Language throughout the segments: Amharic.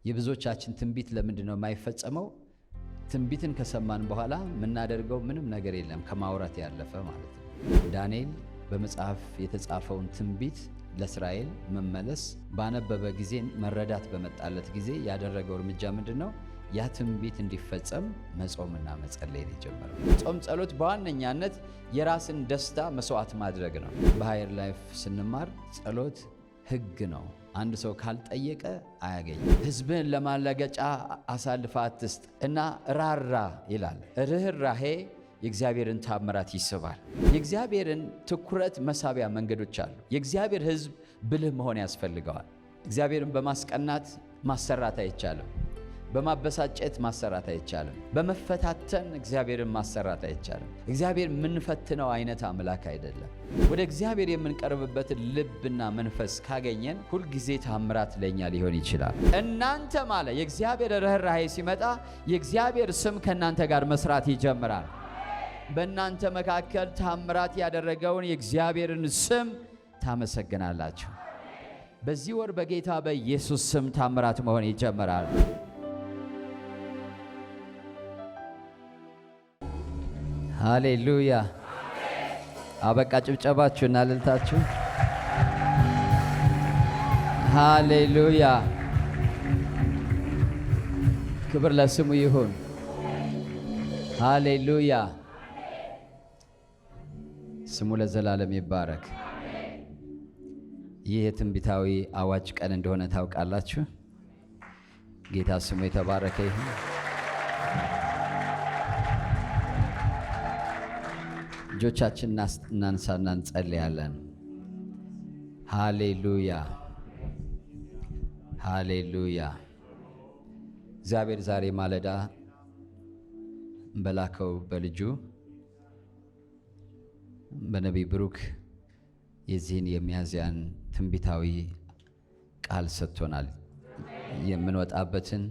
የብዙዎቻችን ትንቢት ለምንድነው የማይፈጸመው? ትንቢትን ከሰማን በኋላ ምናደርገው ምንም ነገር የለም ከማውራት ያለፈ ማለት ነው። ዳንኤል በመጽሐፍ የተጻፈውን ትንቢት ለእስራኤል መመለስ ባነበበ ጊዜ መረዳት በመጣለት ጊዜ ያደረገው እርምጃ ምንድነው? ያ ትንቢት እንዲፈጸም መጾምና መጸለይ የጀመረው። ጾም ጸሎት በዋነኛነት የራስን ደስታ መስዋዕት ማድረግ ነው። በሃየር ላይፍ ስንማር ጸሎት ሕግ ነው። አንድ ሰው ካልጠየቀ አያገኝም። ሕዝብን ለማለገጫ አሳልፈ አትስጥ እና ራራ ይላል። ርኅራሄ የእግዚአብሔርን ታምራት ይስባል። የእግዚአብሔርን ትኩረት መሳቢያ መንገዶች አሉ። የእግዚአብሔር ሕዝብ ብልህ መሆን ያስፈልገዋል። እግዚአብሔርን በማስቀናት ማሰራት አይቻልም። በማበሳጨት ማሰራት አይቻልም። በመፈታተን እግዚአብሔርን ማሰራት አይቻልም። እግዚአብሔር የምንፈትነው አይነት አምላክ አይደለም። ወደ እግዚአብሔር የምንቀርብበትን ልብና መንፈስ ካገኘን ሁልጊዜ ታምራት ለኛ ሊሆን ይችላል። እናንተ ማለት የእግዚአብሔር ርኅራኄ ሲመጣ የእግዚአብሔር ስም ከእናንተ ጋር መስራት ይጀምራል። በእናንተ መካከል ታምራት ያደረገውን የእግዚአብሔርን ስም ታመሰግናላችሁ። በዚህ ወር በጌታ በኢየሱስ ስም ታምራት መሆን ይጀምራል። ሃሌሉያ! አበቃ። ጭብጨባችሁና እልልታችሁ። ሃሌሉያ! ክብር ለስሙ ይሁን። ሃሌሉያ! ስሙ ለዘላለም ይባረክ። ይህ የትንቢታዊ አዋጅ ቀን እንደሆነ ታውቃላችሁ። ጌታ ስሙ የተባረከ ይሁን። እጆቻችን እናንሳና እንጸልያለን። ሃሌሉያ! ሃሌሉያ! እግዚአብሔር ዛሬ ማለዳ በላከው በልጁ በነቢይ ብሩክ የዚህን የሚያዝያን ትንቢታዊ ቃል ሰጥቶናል። የምንወጣበትን፣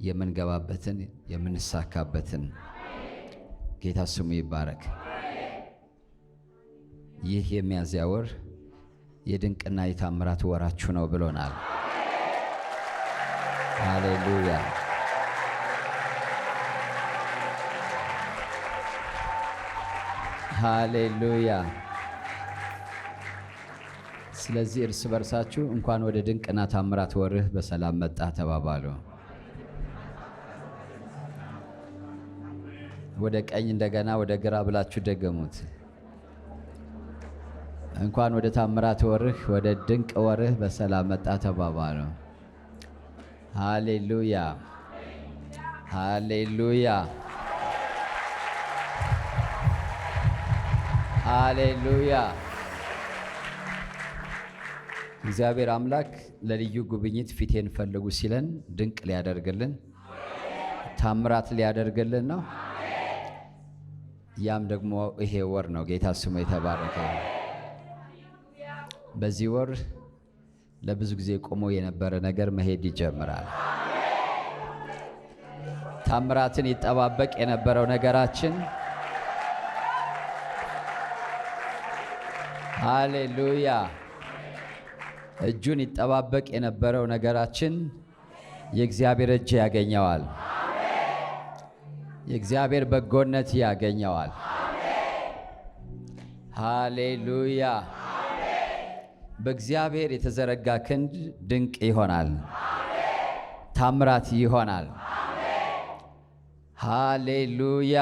የምንገባበትን፣ የምንሳካበትን። ጌታ ስሙ ይባረክ። ይህ የሚያዝያ ወር የድንቅና የታምራት ወራችሁ ነው ብሎናል። ሃሌሉያ! ሃሌሉያ! ስለዚህ እርስ በርሳችሁ እንኳን ወደ ድንቅና ታምራት ወርህ በሰላም መጣ ተባባሉ። ወደ ቀኝ እንደገና ወደ ግራ ብላችሁ ደገሙት። እንኳን ወደ ታምራት ወርህ ወደ ድንቅ ወርህ በሰላም መጣ ተባባሉ። ሃሌሉያ! ሃሌሉያ! ሃሌሉያ! እግዚአብሔር አምላክ ለልዩ ጉብኝት ፊቴን ፈልጉ ሲለን ድንቅ ሊያደርግልን ታምራት ሊያደርግልን ነው። ያም ደግሞ ይሄ ወር ነው። ጌታ ስሙ የተባረከ። በዚህ ወር ለብዙ ጊዜ ቆሞ የነበረ ነገር መሄድ ይጀምራል። ታምራትን ይጠባበቅ የነበረው ነገራችን ሃሌሉያ! እጁን ይጠባበቅ የነበረው ነገራችን የእግዚአብሔር እጅ ያገኘዋል። የእግዚአብሔር በጎነት ያገኘዋል። ሃሌሉያ! በእግዚአብሔር የተዘረጋ ክንድ ድንቅ ይሆናል። ታምራት ይሆናል። ሃሌሉያ!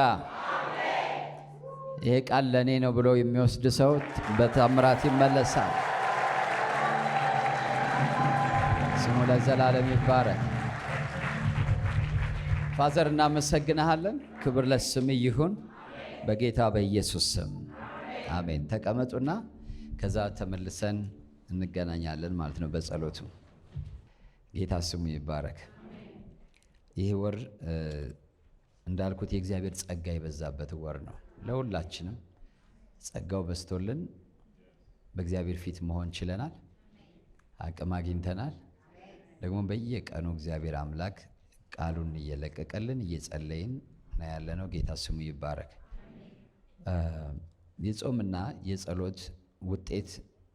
ይሄ ቃል ለኔ ነው ብሎ የሚወስድ ሰው በታምራት ይመለሳል። ስሙ ለዘላለም ይባረክ። ፋዘር እናመሰግናለን። ክብር ለስም ይሁን በጌታ በኢየሱስ ስም አሜን። ተቀመጡና ከዛ ተመልሰን እንገናኛለን ማለት ነው በጸሎቱ። ጌታ ስሙ ይባረክ። ይህ ወር እንዳልኩት የእግዚአብሔር ጸጋ የበዛበት ወር ነው። ለሁላችንም ጸጋው በስቶልን በእግዚአብሔር ፊት መሆን ችለናል። አቅም አግኝተናል። ደግሞ በየቀኑ እግዚአብሔር አምላክ ቃሉን እየለቀቀልን እየጸለይን ነው ያለነው። ጌታ ስሙ ይባረክ። የጾምና የጸሎት ውጤት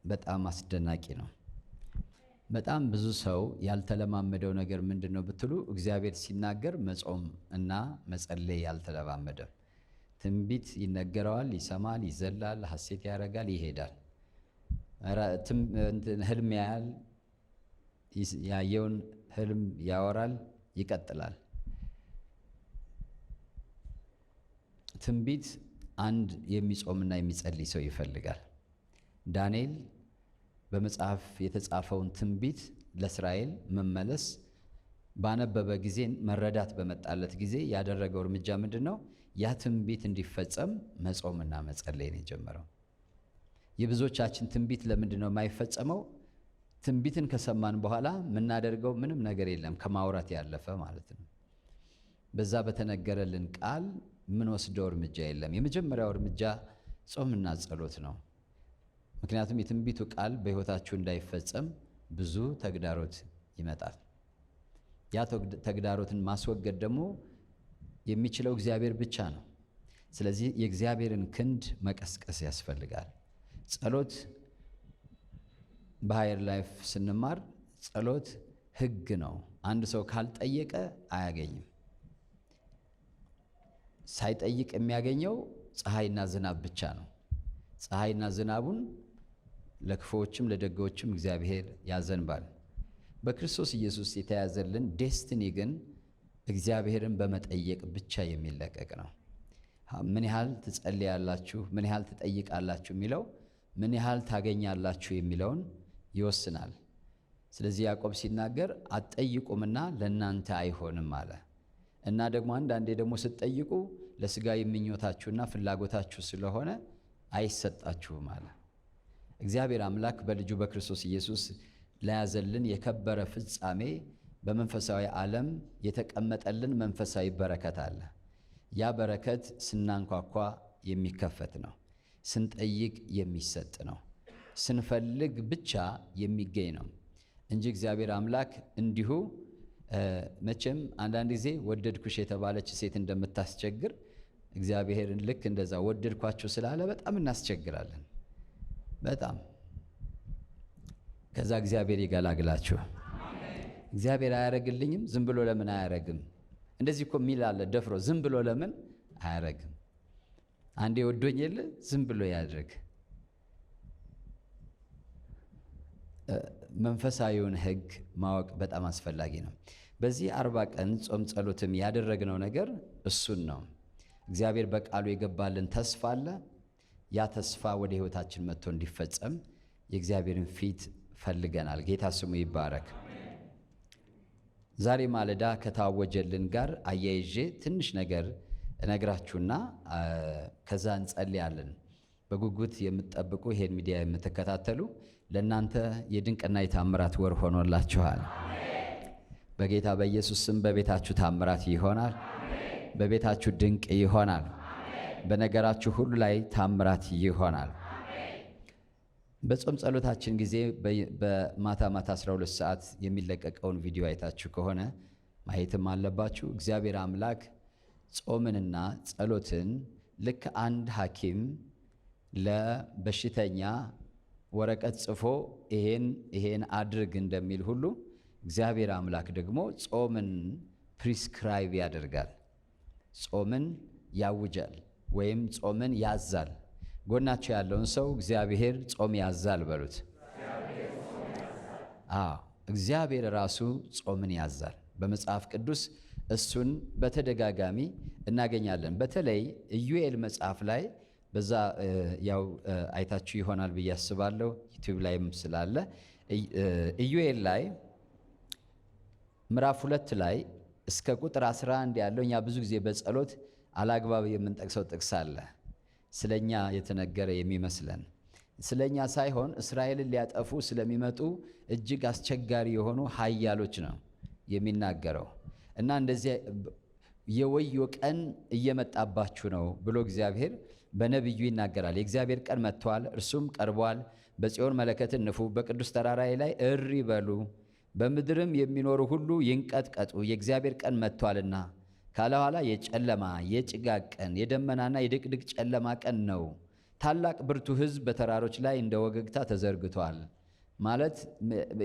በጣም አስደናቂ ነው። በጣም ብዙ ሰው ያልተለማመደው ነገር ምንድነው ብትሉ እግዚአብሔር ሲናገር መጾም እና መጸለይ ያልተለማመደም። ትንቢት ይነገረዋል፣ ይሰማል፣ ይዘላል፣ ሐሴት ያደርጋል፣ ይሄዳል። ህልም ያያል፣ ያየውን ህልም ያወራል፣ ይቀጥላል። ትንቢት አንድ የሚጾምና የሚጸልይ ሰው ይፈልጋል። ዳንኤል በመጽሐፍ የተጻፈውን ትንቢት ለእስራኤል መመለስ ባነበበ ጊዜ መረዳት በመጣለት ጊዜ ያደረገው እርምጃ ምንድነው? ያ ትንቢት እንዲፈጸም መጾምና መጸለይ ነው የጀመረው። የብዙዎቻችን ትንቢት ለምንድነው የማይፈጸመው? ትንቢትን ከሰማን በኋላ የምናደርገው ምንም ነገር የለም ከማውራት ያለፈ ማለት ነው። በዛ በተነገረልን ቃል የምንወስደው እርምጃ የለም። የመጀመሪያው እርምጃ ጾምና ጸሎት ነው። ምክንያቱም የትንቢቱ ቃል በሕይወታችሁ እንዳይፈጸም ብዙ ተግዳሮት ይመጣል። ያ ተግዳሮትን ማስወገድ ደግሞ የሚችለው እግዚአብሔር ብቻ ነው። ስለዚህ የእግዚአብሔርን ክንድ መቀስቀስ ያስፈልጋል። ጸሎት በሃየር ላይፍ ስንማር ጸሎት ሕግ ነው። አንድ ሰው ካልጠየቀ አያገኝም። ሳይጠይቅ የሚያገኘው ፀሐይና ዝናብ ብቻ ነው። ፀሐይና ዝናቡን ለክፉዎችም ለደጎችም እግዚአብሔር ያዘንባል። በክርስቶስ ኢየሱስ የተያዘልን ዴስቲኒ ግን እግዚአብሔርን በመጠየቅ ብቻ የሚለቀቅ ነው። ምን ያህል ትጸልያላችሁ፣ ምን ያህል ትጠይቃላችሁ የሚለው ምን ያህል ታገኛላችሁ የሚለውን ይወስናል። ስለዚህ ያዕቆብ ሲናገር አትጠይቁምና ለእናንተ አይሆንም አለ እና ደግሞ አንዳንዴ ደግሞ ስትጠይቁ ለሥጋዊ ምኞታችሁና ፍላጎታችሁ ስለሆነ አይሰጣችሁም አለ። እግዚአብሔር አምላክ በልጁ በክርስቶስ ኢየሱስ ለያዘልን የከበረ ፍጻሜ በመንፈሳዊ ዓለም የተቀመጠልን መንፈሳዊ በረከት አለ። ያ በረከት ስናንኳኳ የሚከፈት ነው፣ ስንጠይቅ የሚሰጥ ነው፣ ስንፈልግ ብቻ የሚገኝ ነው እንጂ እግዚአብሔር አምላክ እንዲሁ መቼም አንዳንድ ጊዜ ወደድኩሽ የተባለች ሴት እንደምታስቸግር እግዚአብሔርን ልክ እንደዛ ወደድኳችሁ ስላለ በጣም እናስቸግራለን። በጣም ከዛ እግዚአብሔር ይገላግላችሁ። እግዚአብሔር አያረግልኝም፣ ዝም ብሎ ለምን አያረግም? እንደዚህ እኮ የሚል አለ ደፍሮ፣ ዝም ብሎ ለምን አያረግም? አንዴ ወዶኝ የለ ዝም ብሎ ያድርግ። መንፈሳዊውን ሕግ ማወቅ በጣም አስፈላጊ ነው። በዚህ 40 ቀን ጾም ጸሎትም ያደረግነው ነገር እሱን ነው። እግዚአብሔር በቃሉ የገባልን ተስፋ አለ። ያ ተስፋ ወደ ሕይወታችን መጥቶ እንዲፈጸም የእግዚአብሔርን ፊት ፈልገናል። ጌታ ስሙ ይባረክ። ዛሬ ማለዳ ከታወጀልን ጋር አያይዤ ትንሽ ነገር እነግራችሁና ከዛ እንጸልያለን። በጉጉት የምትጠብቁ ይሄን ሚዲያ የምትከታተሉ ለእናንተ የድንቅና የታምራት ወር ሆኖላችኋል። በጌታ በኢየሱስ ስም በቤታችሁ ታምራት ይሆናል። በቤታችሁ ድንቅ ይሆናል። በነገራችሁ ሁሉ ላይ ታምራት ይሆናል። በጾም ጸሎታችን ጊዜ በማታ 12 ሰዓት የሚለቀቀውን ቪዲዮ አይታችሁ ከሆነ ማየትም አለባችሁ። እግዚአብሔር አምላክ ጾምንና ጸሎትን ልክ አንድ ሐኪም ለበሽተኛ ወረቀት ጽፎ ይሄን አድርግ እንደሚል ሁሉ እግዚአብሔር አምላክ ደግሞ ጾምን ፕሪስክራይብ ያደርጋል። ጾምን ያውጃል ወይም ጾምን ያዛል። ጎናቸው ያለውን ሰው እግዚአብሔር ጾም ያዛል በሉት። እግዚአብሔር ራሱ ጾምን ያዛል። በመጽሐፍ ቅዱስ እሱን በተደጋጋሚ እናገኛለን። በተለይ ኢዩኤል መጽሐፍ ላይ በዛ ያው አይታችሁ ይሆናል ብዬ አስባለሁ፣ ዩቲዩብ ላይም ስላለ ኢዩኤል ላይ ምዕራፍ 2 ላይ እስከ ቁጥር 11 ያለው እኛ ብዙ ጊዜ በጸሎት አላግባብ የምንጠቅሰው ጥቅስ አለ። ስለኛ የተነገረ የሚመስለን ስለኛ ሳይሆን እስራኤልን ሊያጠፉ ስለሚመጡ እጅግ አስቸጋሪ የሆኑ ኃያሎች ነው የሚናገረው እና እንደዚህ የወዮ ቀን እየመጣባችሁ ነው ብሎ እግዚአብሔር በነቢዩ ይናገራል። የእግዚአብሔር ቀን መጥቷል፣ እርሱም ቀርቧል። በጽዮን መለከትን ንፉ፣ በቅዱስ ተራራዬ ላይ እሪ በሉ፣ በምድርም የሚኖሩ ሁሉ ይንቀጥቀጡ፣ የእግዚአብሔር ቀን መጥቷልና። ካለ ኋላ የጨለማ የጭጋግ ቀን የደመናና የድቅድቅ ጨለማ ቀን ነው። ታላቅ ብርቱ ሕዝብ በተራሮች ላይ እንደ ወገግታ ተዘርግቷል። ማለት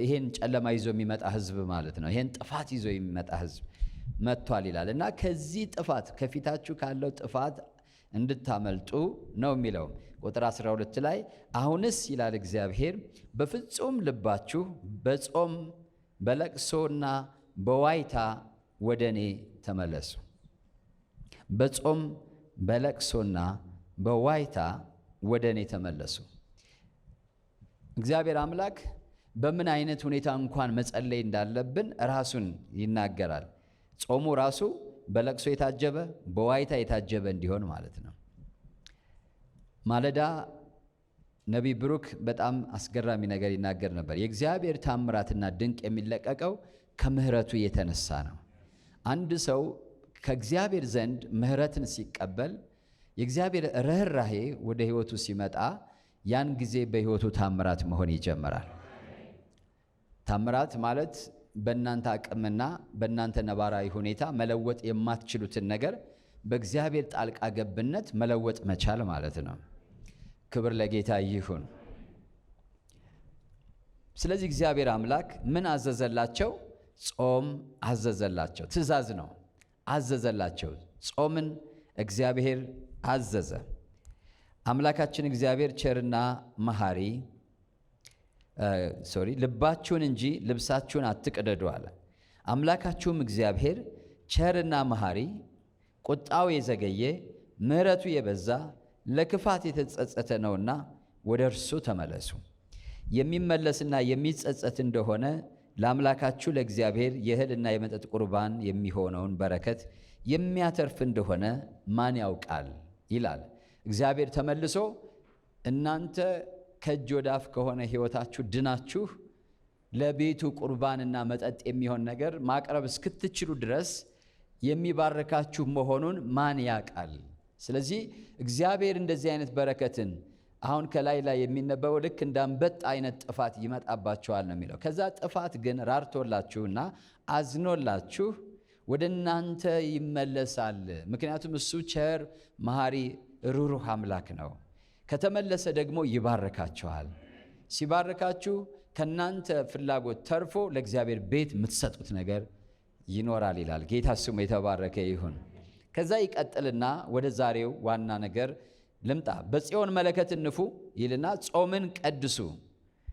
ይሄን ጨለማ ይዞ የሚመጣ ህዝብ ማለት ነው። ይሄን ጥፋት ይዞ የሚመጣ ህዝብ መጥቷል ይላል እና ከዚህ ጥፋት ከፊታችሁ ካለው ጥፋት እንድታመልጡ ነው የሚለው። ቁጥር 12 ላይ አሁንስ ይላል እግዚአብሔር በፍጹም ልባችሁ በጾም በለቅሶና በዋይታ ወደ እኔ ተመለሱ። በጾም በለቅሶና በዋይታ ወደ እኔ ተመለሱ። እግዚአብሔር አምላክ በምን አይነት ሁኔታ እንኳን መጸለይ እንዳለብን ራሱን ይናገራል። ጾሙ ራሱ በለቅሶ የታጀበ በዋይታ የታጀበ እንዲሆን ማለት ነው። ማለዳ ነቢይ ብሩክ በጣም አስገራሚ ነገር ይናገር ነበር። የእግዚአብሔር ታምራትና ድንቅ የሚለቀቀው ከምሕረቱ የተነሳ ነው። አንድ ሰው ከእግዚአብሔር ዘንድ ምሕረትን ሲቀበል የእግዚአብሔር ርኅራኄ ወደ ሕይወቱ ሲመጣ ያን ጊዜ በሕይወቱ ታምራት መሆን ይጀምራል። ታምራት ማለት በእናንተ አቅምና በእናንተ ነባራዊ ሁኔታ መለወጥ የማትችሉትን ነገር በእግዚአብሔር ጣልቃ ገብነት መለወጥ መቻል ማለት ነው። ክብር ለጌታ ይሁን። ስለዚህ እግዚአብሔር አምላክ ምን አዘዘላቸው? ጾም አዘዘላቸው። ትእዛዝ ነው፣ አዘዘላቸው። ጾምን እግዚአብሔር አዘዘ። አምላካችን እግዚአብሔር ቸርና መሐሪ ልባችሁን እንጂ ልብሳችሁን አትቅደዱ አለ። አምላካችሁም እግዚአብሔር ቸርና መሐሪ፣ ቁጣው የዘገየ ምሕረቱ የበዛ ለክፋት የተጸጸተ ነውና ወደ እርሱ ተመለሱ። የሚመለስና የሚጸጸት እንደሆነ ለአምላካችሁ ለእግዚአብሔር የእህልና የመጠጥ ቁርባን የሚሆነውን በረከት የሚያተርፍ እንደሆነ ማን ያውቃል ይላል እግዚአብሔር። ተመልሶ እናንተ ከእጅ ወደ አፍ ከሆነ ሕይወታችሁ ድናችሁ ለቤቱ ቁርባንና መጠጥ የሚሆን ነገር ማቅረብ እስክትችሉ ድረስ የሚባርካችሁ መሆኑን ማን ያውቃል? ስለዚህ እግዚአብሔር እንደዚህ አይነት በረከትን አሁን ከላይ የሚነበበው ልክ እንዳንበጣ አይነት ጥፋት ይመጣባችኋል ነው የሚለው። ከዛ ጥፋት ግን ራርቶላችሁና አዝኖላችሁ ወደ እናንተ ይመለሳል። ምክንያቱም እሱ ቸር መሐሪ ሩሩህ አምላክ ነው። ከተመለሰ ደግሞ ይባርካችኋል። ሲባርካችሁ ከናንተ ፍላጎት ተርፎ ለእግዚአብሔር ቤት የምትሰጡት ነገር ይኖራል ይላል። ጌታ ስሙ የተባረከ ይሁን። ከዛ ይቀጥልና ወደ ዛሬው ዋና ነገር ልምጣ። በጽዮን መለከትን ንፉ ይልና ጾምን ቀድሱ፣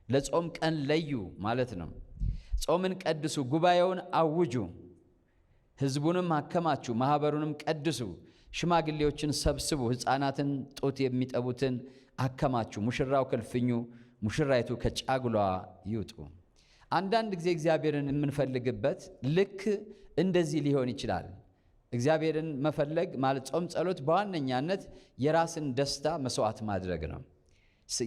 ለጾም ቀን ለዩ ማለት ነው። ጾምን ቀድሱ፣ ጉባኤውን አውጁ፣ ሕዝቡንም አከማቹ፣ ማኅበሩንም ቀድሱ፣ ሽማግሌዎችን ሰብስቡ፣ ሕፃናትን ጡት የሚጠቡትን አከማቹ፣ ሙሽራው ከልፍኙ ሙሽራይቱ ከጫጉላዋ ይውጡ። አንዳንድ ጊዜ እግዚአብሔርን የምንፈልግበት ልክ እንደዚህ ሊሆን ይችላል። እግዚአብሔርን መፈለግ ማለት ጾም ጸሎት በዋነኛነት የራስን ደስታ መስዋዕት ማድረግ ነው።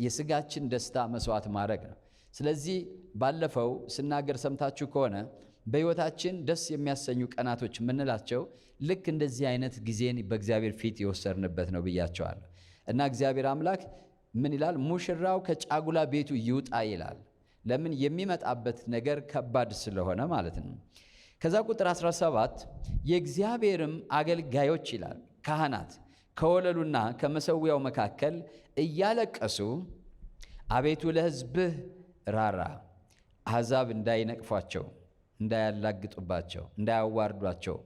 የስጋችን ደስታ መስዋዕት ማድረግ ነው። ስለዚህ ባለፈው ስናገር ሰምታችሁ ከሆነ በሕይወታችን ደስ የሚያሰኙ ቀናቶች የምንላቸው ልክ እንደዚህ አይነት ጊዜን በእግዚአብሔር ፊት የወሰድንበት ነው ብያቸዋለሁ። እና እግዚአብሔር አምላክ ምን ይላል? ሙሽራው ከጫጉላ ቤቱ ይውጣ ይላል። ለምን? የሚመጣበት ነገር ከባድ ስለሆነ ማለት ነው። ከዛ ቁጥር 17 የእግዚአብሔርም አገልጋዮች ይላል ካህናት ከወለሉና ከመሠዊያው መካከል እያለቀሱ አቤቱ ለሕዝብህ ራራ፣ አሕዛብ እንዳይነቅፏቸው፣ እንዳያላግጡባቸው፣ እንዳያዋርዷቸው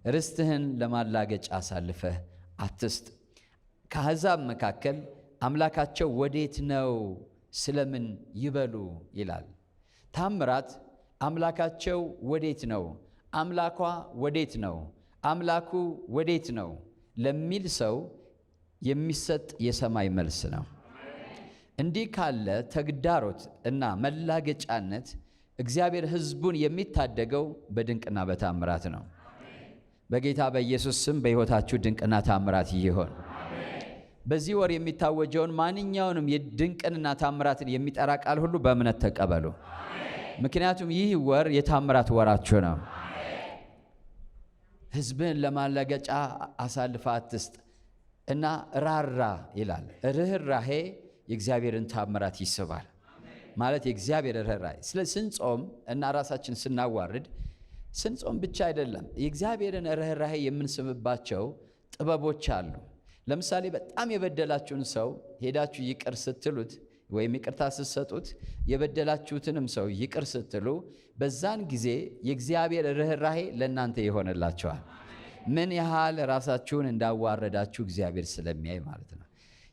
ርስትህን ለማላገጫ አሳልፈህ አትስጥ። ከአሕዛብ መካከል አምላካቸው ወዴት ነው ስለምን ይበሉ ይላል። ታምራት አምላካቸው ወዴት ነው፣ አምላኳ ወዴት ነው፣ አምላኩ ወዴት ነው ለሚል ሰው የሚሰጥ የሰማይ መልስ ነው። እንዲህ ካለ ተግዳሮት እና መላገጫነት እግዚአብሔር ሕዝቡን የሚታደገው በድንቅና በታምራት ነው። በጌታ በኢየሱስ ስም በሕይወታችሁ ድንቅና ታምራት ይሆን። በዚህ ወር የሚታወጀውን ማንኛውንም የድንቅንና ታምራትን የሚጠራ ቃል ሁሉ በእምነት ተቀበሉ። ምክንያቱም ይህ ወር የታምራት ወራችሁ ነው። ሕዝብህን ለማላገጫ አሳልፈ አትስጥ እና ራራ ይላል። ርኅራኄ የእግዚአብሔርን ታምራት ይስባል ማለት የእግዚአብሔር ርኅራኄ። ስለ ስንጾም እና ራሳችን ስናዋርድ ስንጾም ብቻ አይደለም፣ የእግዚአብሔርን ርኅራኄ የምንስብባቸው ጥበቦች አሉ። ለምሳሌ በጣም የበደላችሁን ሰው ሄዳችሁ ይቅር ስትሉት ወይም ይቅርታ ስትሰጡት የበደላችሁትንም ሰው ይቅር ስትሉ በዛን ጊዜ የእግዚአብሔር ርኅራኄ ለእናንተ ይሆንላችኋል። ምን ያህል ራሳችሁን እንዳዋረዳችሁ እግዚአብሔር ስለሚያይ ማለት ነው።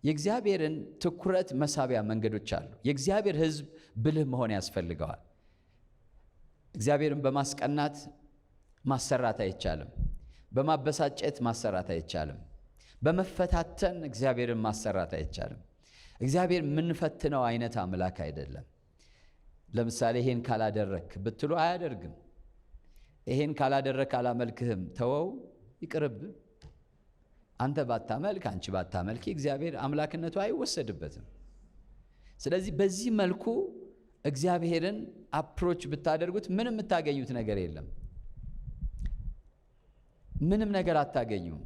የእግዚአብሔርን ትኩረት መሳቢያ መንገዶች አሉ። የእግዚአብሔር ሕዝብ ብልህ መሆን ያስፈልገዋል። እግዚአብሔርን በማስቀናት ማሰራት አይቻልም። በማበሳጨት ማሰራት አይቻልም። በመፈታተን እግዚአብሔርን ማሰራት አይቻልም። እግዚአብሔር የምንፈትነው አይነት አምላክ አይደለም። ለምሳሌ ይሄን ካላደረክ ብትሉ አያደርግም። ይሄን ካላደረክ አላመልክህም፣ ተወው፣ ይቅርብ። አንተ ባታመልክ፣ አንቺ ባታመልክ እግዚአብሔር አምላክነቱ አይወሰድበትም። ስለዚህ በዚህ መልኩ እግዚአብሔርን አፕሮች ብታደርጉት ምንም የምታገኙት ነገር የለም። ምንም ነገር አታገኙም።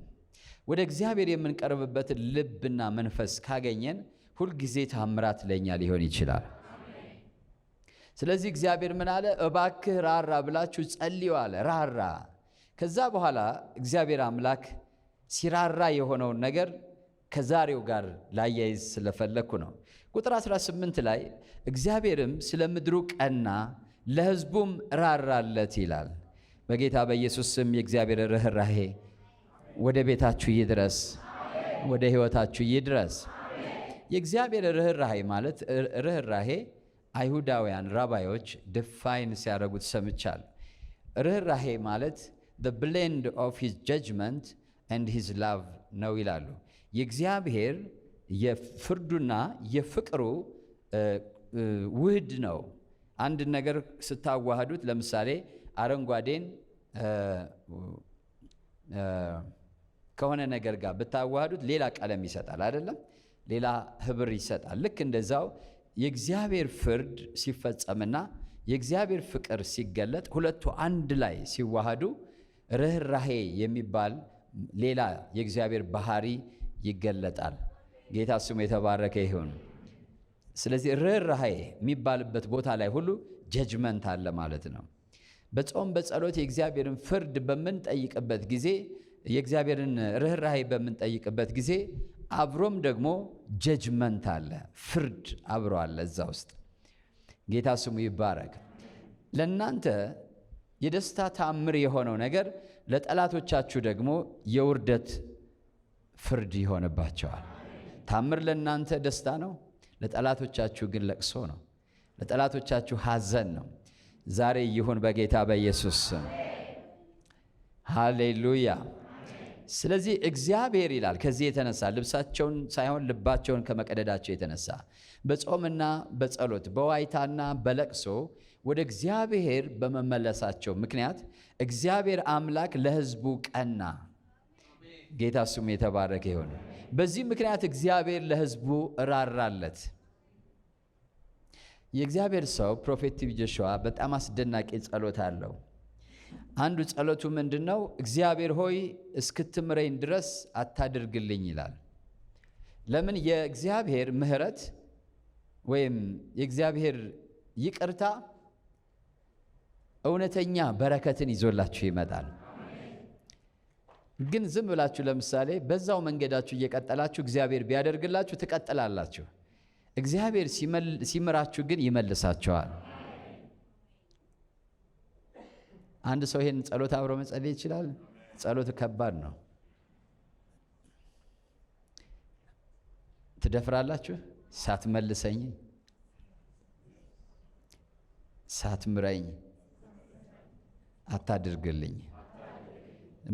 ወደ እግዚአብሔር የምንቀርብበትን ልብና መንፈስ ካገኘን ሁልጊዜ ታምራት ለኛ ሊሆን ይችላል። ስለዚህ እግዚአብሔር ምን አለ? እባክህ ራራ ብላችሁ ጸልዩ አለ። ራራ። ከዛ በኋላ እግዚአብሔር አምላክ ሲራራ የሆነውን ነገር ከዛሬው ጋር ላያይዝ ስለፈለኩ ነው። ቁጥር 18 ላይ እግዚአብሔርም ስለ ምድሩ ቀና፣ ለሕዝቡም ራራለት ይላል። በጌታ በኢየሱስ ስም የእግዚአብሔር ርኅራኄ ወደ ቤታችሁ ይድረስ፣ ወደ ሕይወታችሁ ይድረስ። የእግዚአብሔር ርኅራኄ ማለት ርኅራኄ አይሁዳውያን ራባዮች ዲፋይን ሲያደርጉት ሰምቻል። ርኅራኄ ማለት the blend of his judgment and his love ነው ይላሉ። የእግዚአብሔር የፍርዱና የፍቅሩ ውህድ ነው። አንድ ነገር ስታዋህዱት፣ ለምሳሌ አረንጓዴን ከሆነ ነገር ጋር ብታዋህዱት ሌላ ቀለም ይሰጣል አይደለም? ሌላ ህብር ይሰጣል። ልክ እንደዛው የእግዚአብሔር ፍርድ ሲፈጸምና የእግዚአብሔር ፍቅር ሲገለጥ ሁለቱ አንድ ላይ ሲዋሃዱ ርኅራኄ የሚባል ሌላ የእግዚአብሔር ባህሪ ይገለጣል። ጌታ ስሙ የተባረከ ይሁን። ስለዚህ ርኅራኄ የሚባልበት ቦታ ላይ ሁሉ ጀጅመንት አለ ማለት ነው። በጾም በጸሎት የእግዚአብሔርን ፍርድ በምንጠይቅበት ጊዜ፣ የእግዚአብሔርን ርኅራኄ በምንጠይቅበት ጊዜ አብሮም ደግሞ ጀጅመንት አለ፣ ፍርድ አብሮ አለ እዛ ውስጥ። ጌታ ስሙ ይባረክ። ለእናንተ የደስታ ታምር የሆነው ነገር ለጠላቶቻችሁ ደግሞ የውርደት ፍርድ ይሆንባቸዋል። ታምር ለእናንተ ደስታ ነው፣ ለጠላቶቻችሁ ግን ለቅሶ ነው። ለጠላቶቻችሁ ሐዘን ነው። ዛሬ ይሁን በጌታ በኢየሱስ ስም። ሃሌሉያ። ስለዚህ እግዚአብሔር ይላል ከዚህ የተነሳ ልብሳቸውን ሳይሆን ልባቸውን ከመቀደዳቸው የተነሳ በጾምና በጸሎት በዋይታና በለቅሶ ወደ እግዚአብሔር በመመለሳቸው ምክንያት እግዚአብሔር አምላክ ለሕዝቡ ቀና። ጌታ ስሙ የተባረከ ይሁን። በዚህ ምክንያት እግዚአብሔር ለሕዝቡ ራራለት። የእግዚአብሔር ሰው ፕሮፌት ቲቢ ጆሹዋ በጣም አስደናቂ ጸሎት አለው። አንዱ ጸሎቱ ምንድነው? እግዚአብሔር ሆይ እስክትምረኝ ድረስ አታድርግልኝ ይላል። ለምን? የእግዚአብሔር ምሕረት ወይም የእግዚአብሔር ይቅርታ እውነተኛ በረከትን ይዞላችሁ ይመጣል። ግን ዝም ብላችሁ ለምሳሌ በዛው መንገዳችሁ እየቀጠላችሁ እግዚአብሔር ቢያደርግላችሁ ትቀጥላላችሁ። እግዚአብሔር ሲምራችሁ ግን ይመልሳቸዋል። አንድ ሰው ይሄን ጸሎት አብሮ መጸለይ ይችላል? ጸሎት ከባድ ነው። ትደፍራላችሁ? ሳትመልሰኝ፣ ሳትምረኝ አታድርግልኝ።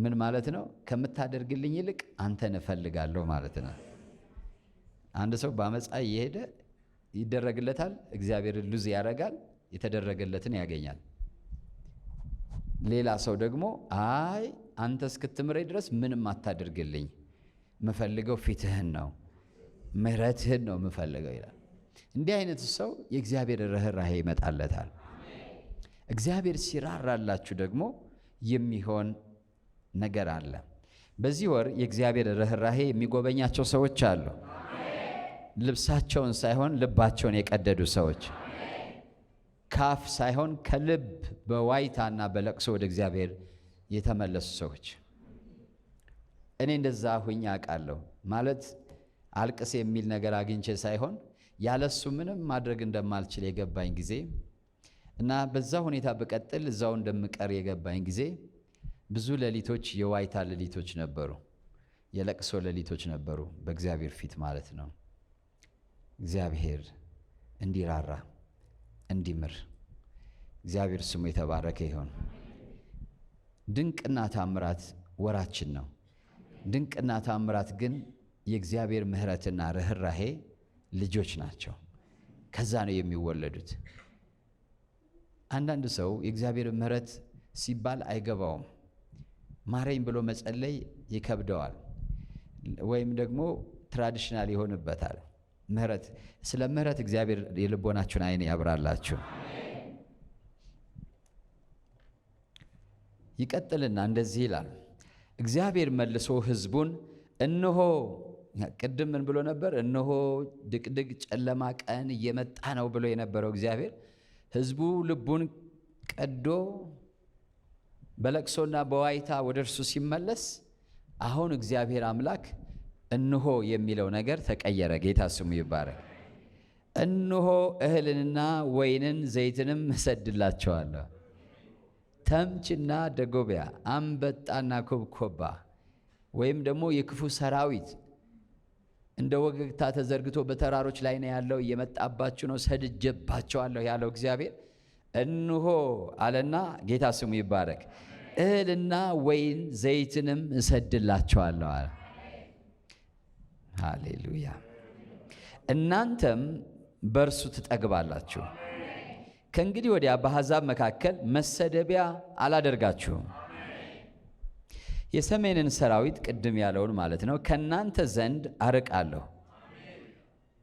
ምን ማለት ነው? ከምታደርግልኝ ይልቅ አንተን እፈልጋለሁ ማለት ነው። አንድ ሰው በአመፃ እየሄደ ይደረግለታል፣ እግዚአብሔርን ሉዝ ያደርጋል፣ የተደረገለትን ያገኛል። ሌላ ሰው ደግሞ አይ አንተ እስክትምረኝ ድረስ ምንም አታድርግልኝ፣ ምፈልገው ፊትህን ነው፣ ምሕረትህን ነው ምፈልገው ይላል። እንዲህ አይነት ሰው የእግዚአብሔር ርኅራኄ ይመጣለታል። እግዚአብሔር ሲራራላችሁ ደግሞ የሚሆን ነገር አለ። በዚህ ወር የእግዚአብሔር ርኅራኄ የሚጎበኛቸው ሰዎች አሉ። ልብሳቸውን ሳይሆን ልባቸውን የቀደዱ ሰዎች፣ ካፍ ሳይሆን ከልብ በዋይታና በለቅሶ ወደ እግዚአብሔር የተመለሱ ሰዎች። እኔ እንደዛ ሁኜ አውቃለሁ። ማለት አልቅስ የሚል ነገር አግኝቼ ሳይሆን ያለሱ ምንም ማድረግ እንደማልችል የገባኝ ጊዜ እና በዛ ሁኔታ በቀጥል እዛው እንደምቀር የገባኝ ጊዜ ብዙ ሌሊቶች የዋይታ ሌሊቶች ነበሩ፣ የለቅሶ ሌሊቶች ነበሩ በእግዚአብሔር ፊት ማለት ነው። እግዚአብሔር እንዲራራ እንዲምር እግዚአብሔር ስሙ የተባረከ ይሁን። ድንቅና ታምራት ወራችን ነው። ድንቅና ታምራት ግን የእግዚአብሔር ምሕረትና ርኅራሄ ልጆች ናቸው። ከዛ ነው የሚወለዱት። አንዳንድ ሰው የእግዚአብሔር ምሕረት ሲባል አይገባውም። ማረኝ ብሎ መጸለይ ይከብደዋል፣ ወይም ደግሞ ትራዲሽናል ይሆንበታል። ምሕረት ስለ ምሕረት እግዚአብሔር የልቦናችሁን አይን ያብራላችሁ። ይቀጥልና እንደዚህ ይላል፣ እግዚአብሔር መልሶ ሕዝቡን እነሆ ቅድም ምን ብሎ ነበር? እነሆ ድቅድቅ ጨለማ ቀን እየመጣ ነው ብሎ የነበረው እግዚአብሔር ሕዝቡ ልቡን ቀዶ በለቅሶና በዋይታ ወደ እርሱ ሲመለስ አሁን እግዚአብሔር አምላክ እነሆ የሚለው ነገር ተቀየረ። ጌታ ስሙ ይባረክ። እነሆ እህልንና ወይንን ዘይትንም እሰድላቸዋለሁ፣ ተምችና ደጎቢያ፣ አንበጣና ኩብኮባ ወይም ደግሞ የክፉ ሰራዊት እንደ ወገግታ ተዘርግቶ በተራሮች ላይ ነው ያለው፣ እየመጣባችሁ ነው፣ ሰድጄባቸዋለሁ ያለው እግዚአብሔር እነሆ አለና ጌታ ስሙ ይባረክ፣ እህልና ወይን ዘይትንም እሰድላቸዋለሁ አለ። ሃሌሉያ። እናንተም በእርሱ ትጠግባላችሁ። ከእንግዲህ ወዲያ በአሕዛብ መካከል መሰደቢያ አላደርጋችሁም። የሰሜንን ሰራዊት ቅድም ያለውን ማለት ነው ከእናንተ ዘንድ አርቃለሁ።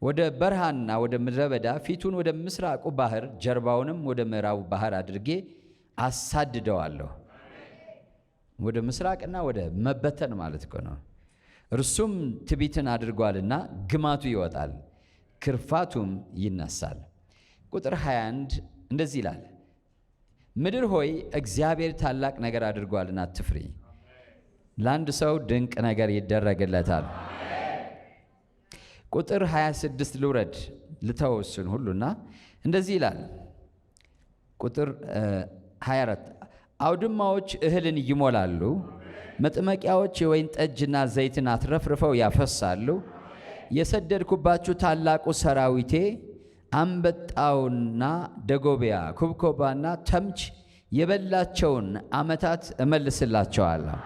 ወደ በረሃና ወደ ምድረ በዳ ፊቱን ወደ ምስራቁ ባህር ጀርባውንም ወደ ምዕራቡ ባህር አድርጌ አሳድደዋለሁ። ወደ ምስራቅና ወደ መበተን ማለት ነው። እርሱም ትዕቢትን አድርጓልና ግማቱ ይወጣል፣ ክርፋቱም ይነሳል። ቁጥር 21 እንደዚህ ይላል፣ ምድር ሆይ እግዚአብሔር ታላቅ ነገር አድርጓልና አትፍሪ። ለአንድ ሰው ድንቅ ነገር ይደረግለታል። ቁጥር 26 ልውረድ ልተወስን ሁሉና እንደዚህ ይላል። ቁጥር 24 አውድማዎች እህልን ይሞላሉ፣ መጥመቂያዎች የወይን ጠጅና ዘይትን አትረፍርፈው ያፈሳሉ። የሰደድኩባችሁ ታላቁ ሰራዊቴ አንበጣውና ደጎቢያ ኩብኮባና ተምች የበላቸውን ዓመታት እመልስላቸዋለሁ።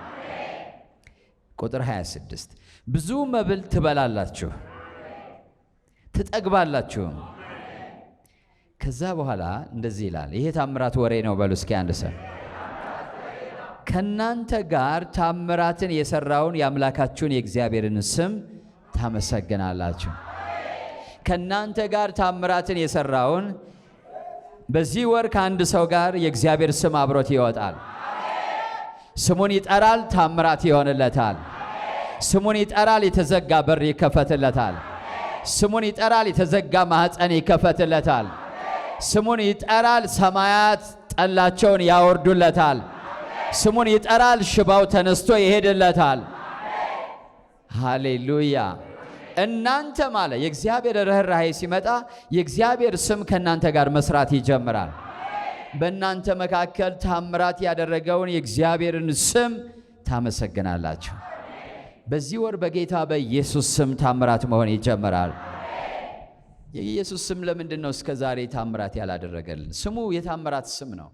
ቁጥር 26 ብዙ መብል ትበላላችሁ ትጠግባላችሁም። ከዛ በኋላ እንደዚህ ይላል። ይሄ ታምራት ወሬ ነው በሉ እስኪ አንድ ሰው። ከናንተ ጋር ታምራትን የሰራውን የአምላካችሁን የእግዚአብሔርን ስም ታመሰግናላችሁ። ከናንተ ጋር ታምራትን የሰራውን በዚህ ወር ከአንድ ሰው ጋር የእግዚአብሔር ስም አብሮት ይወጣል። ስሙን ይጠራል፣ ታምራት ይሆንለታል። ስሙን ይጠራል፣ የተዘጋ በር ይከፈትለታል። ስሙን ይጠራል፣ የተዘጋ ማህፀን ይከፈትለታል። ስሙን ይጠራል፣ ሰማያት ጠላቸውን ያወርዱለታል። ስሙን ይጠራል፣ ሽባው ተነስቶ ይሄድለታል። ሃሌሉያ። እናንተ ማለት የእግዚአብሔር ርኅራኄ ሲመጣ የእግዚአብሔር ስም ከእናንተ ጋር መስራት ይጀምራል። በእናንተ መካከል ታምራት ያደረገውን የእግዚአብሔርን ስም ታመሰግናላችሁ። በዚህ ወር በጌታ በኢየሱስ ስም ታምራት መሆን ይጀምራል። የኢየሱስ ስም ለምንድን ነው እስከ ዛሬ ታምራት ያላደረገልን? ስሙ የታምራት ስም ነው።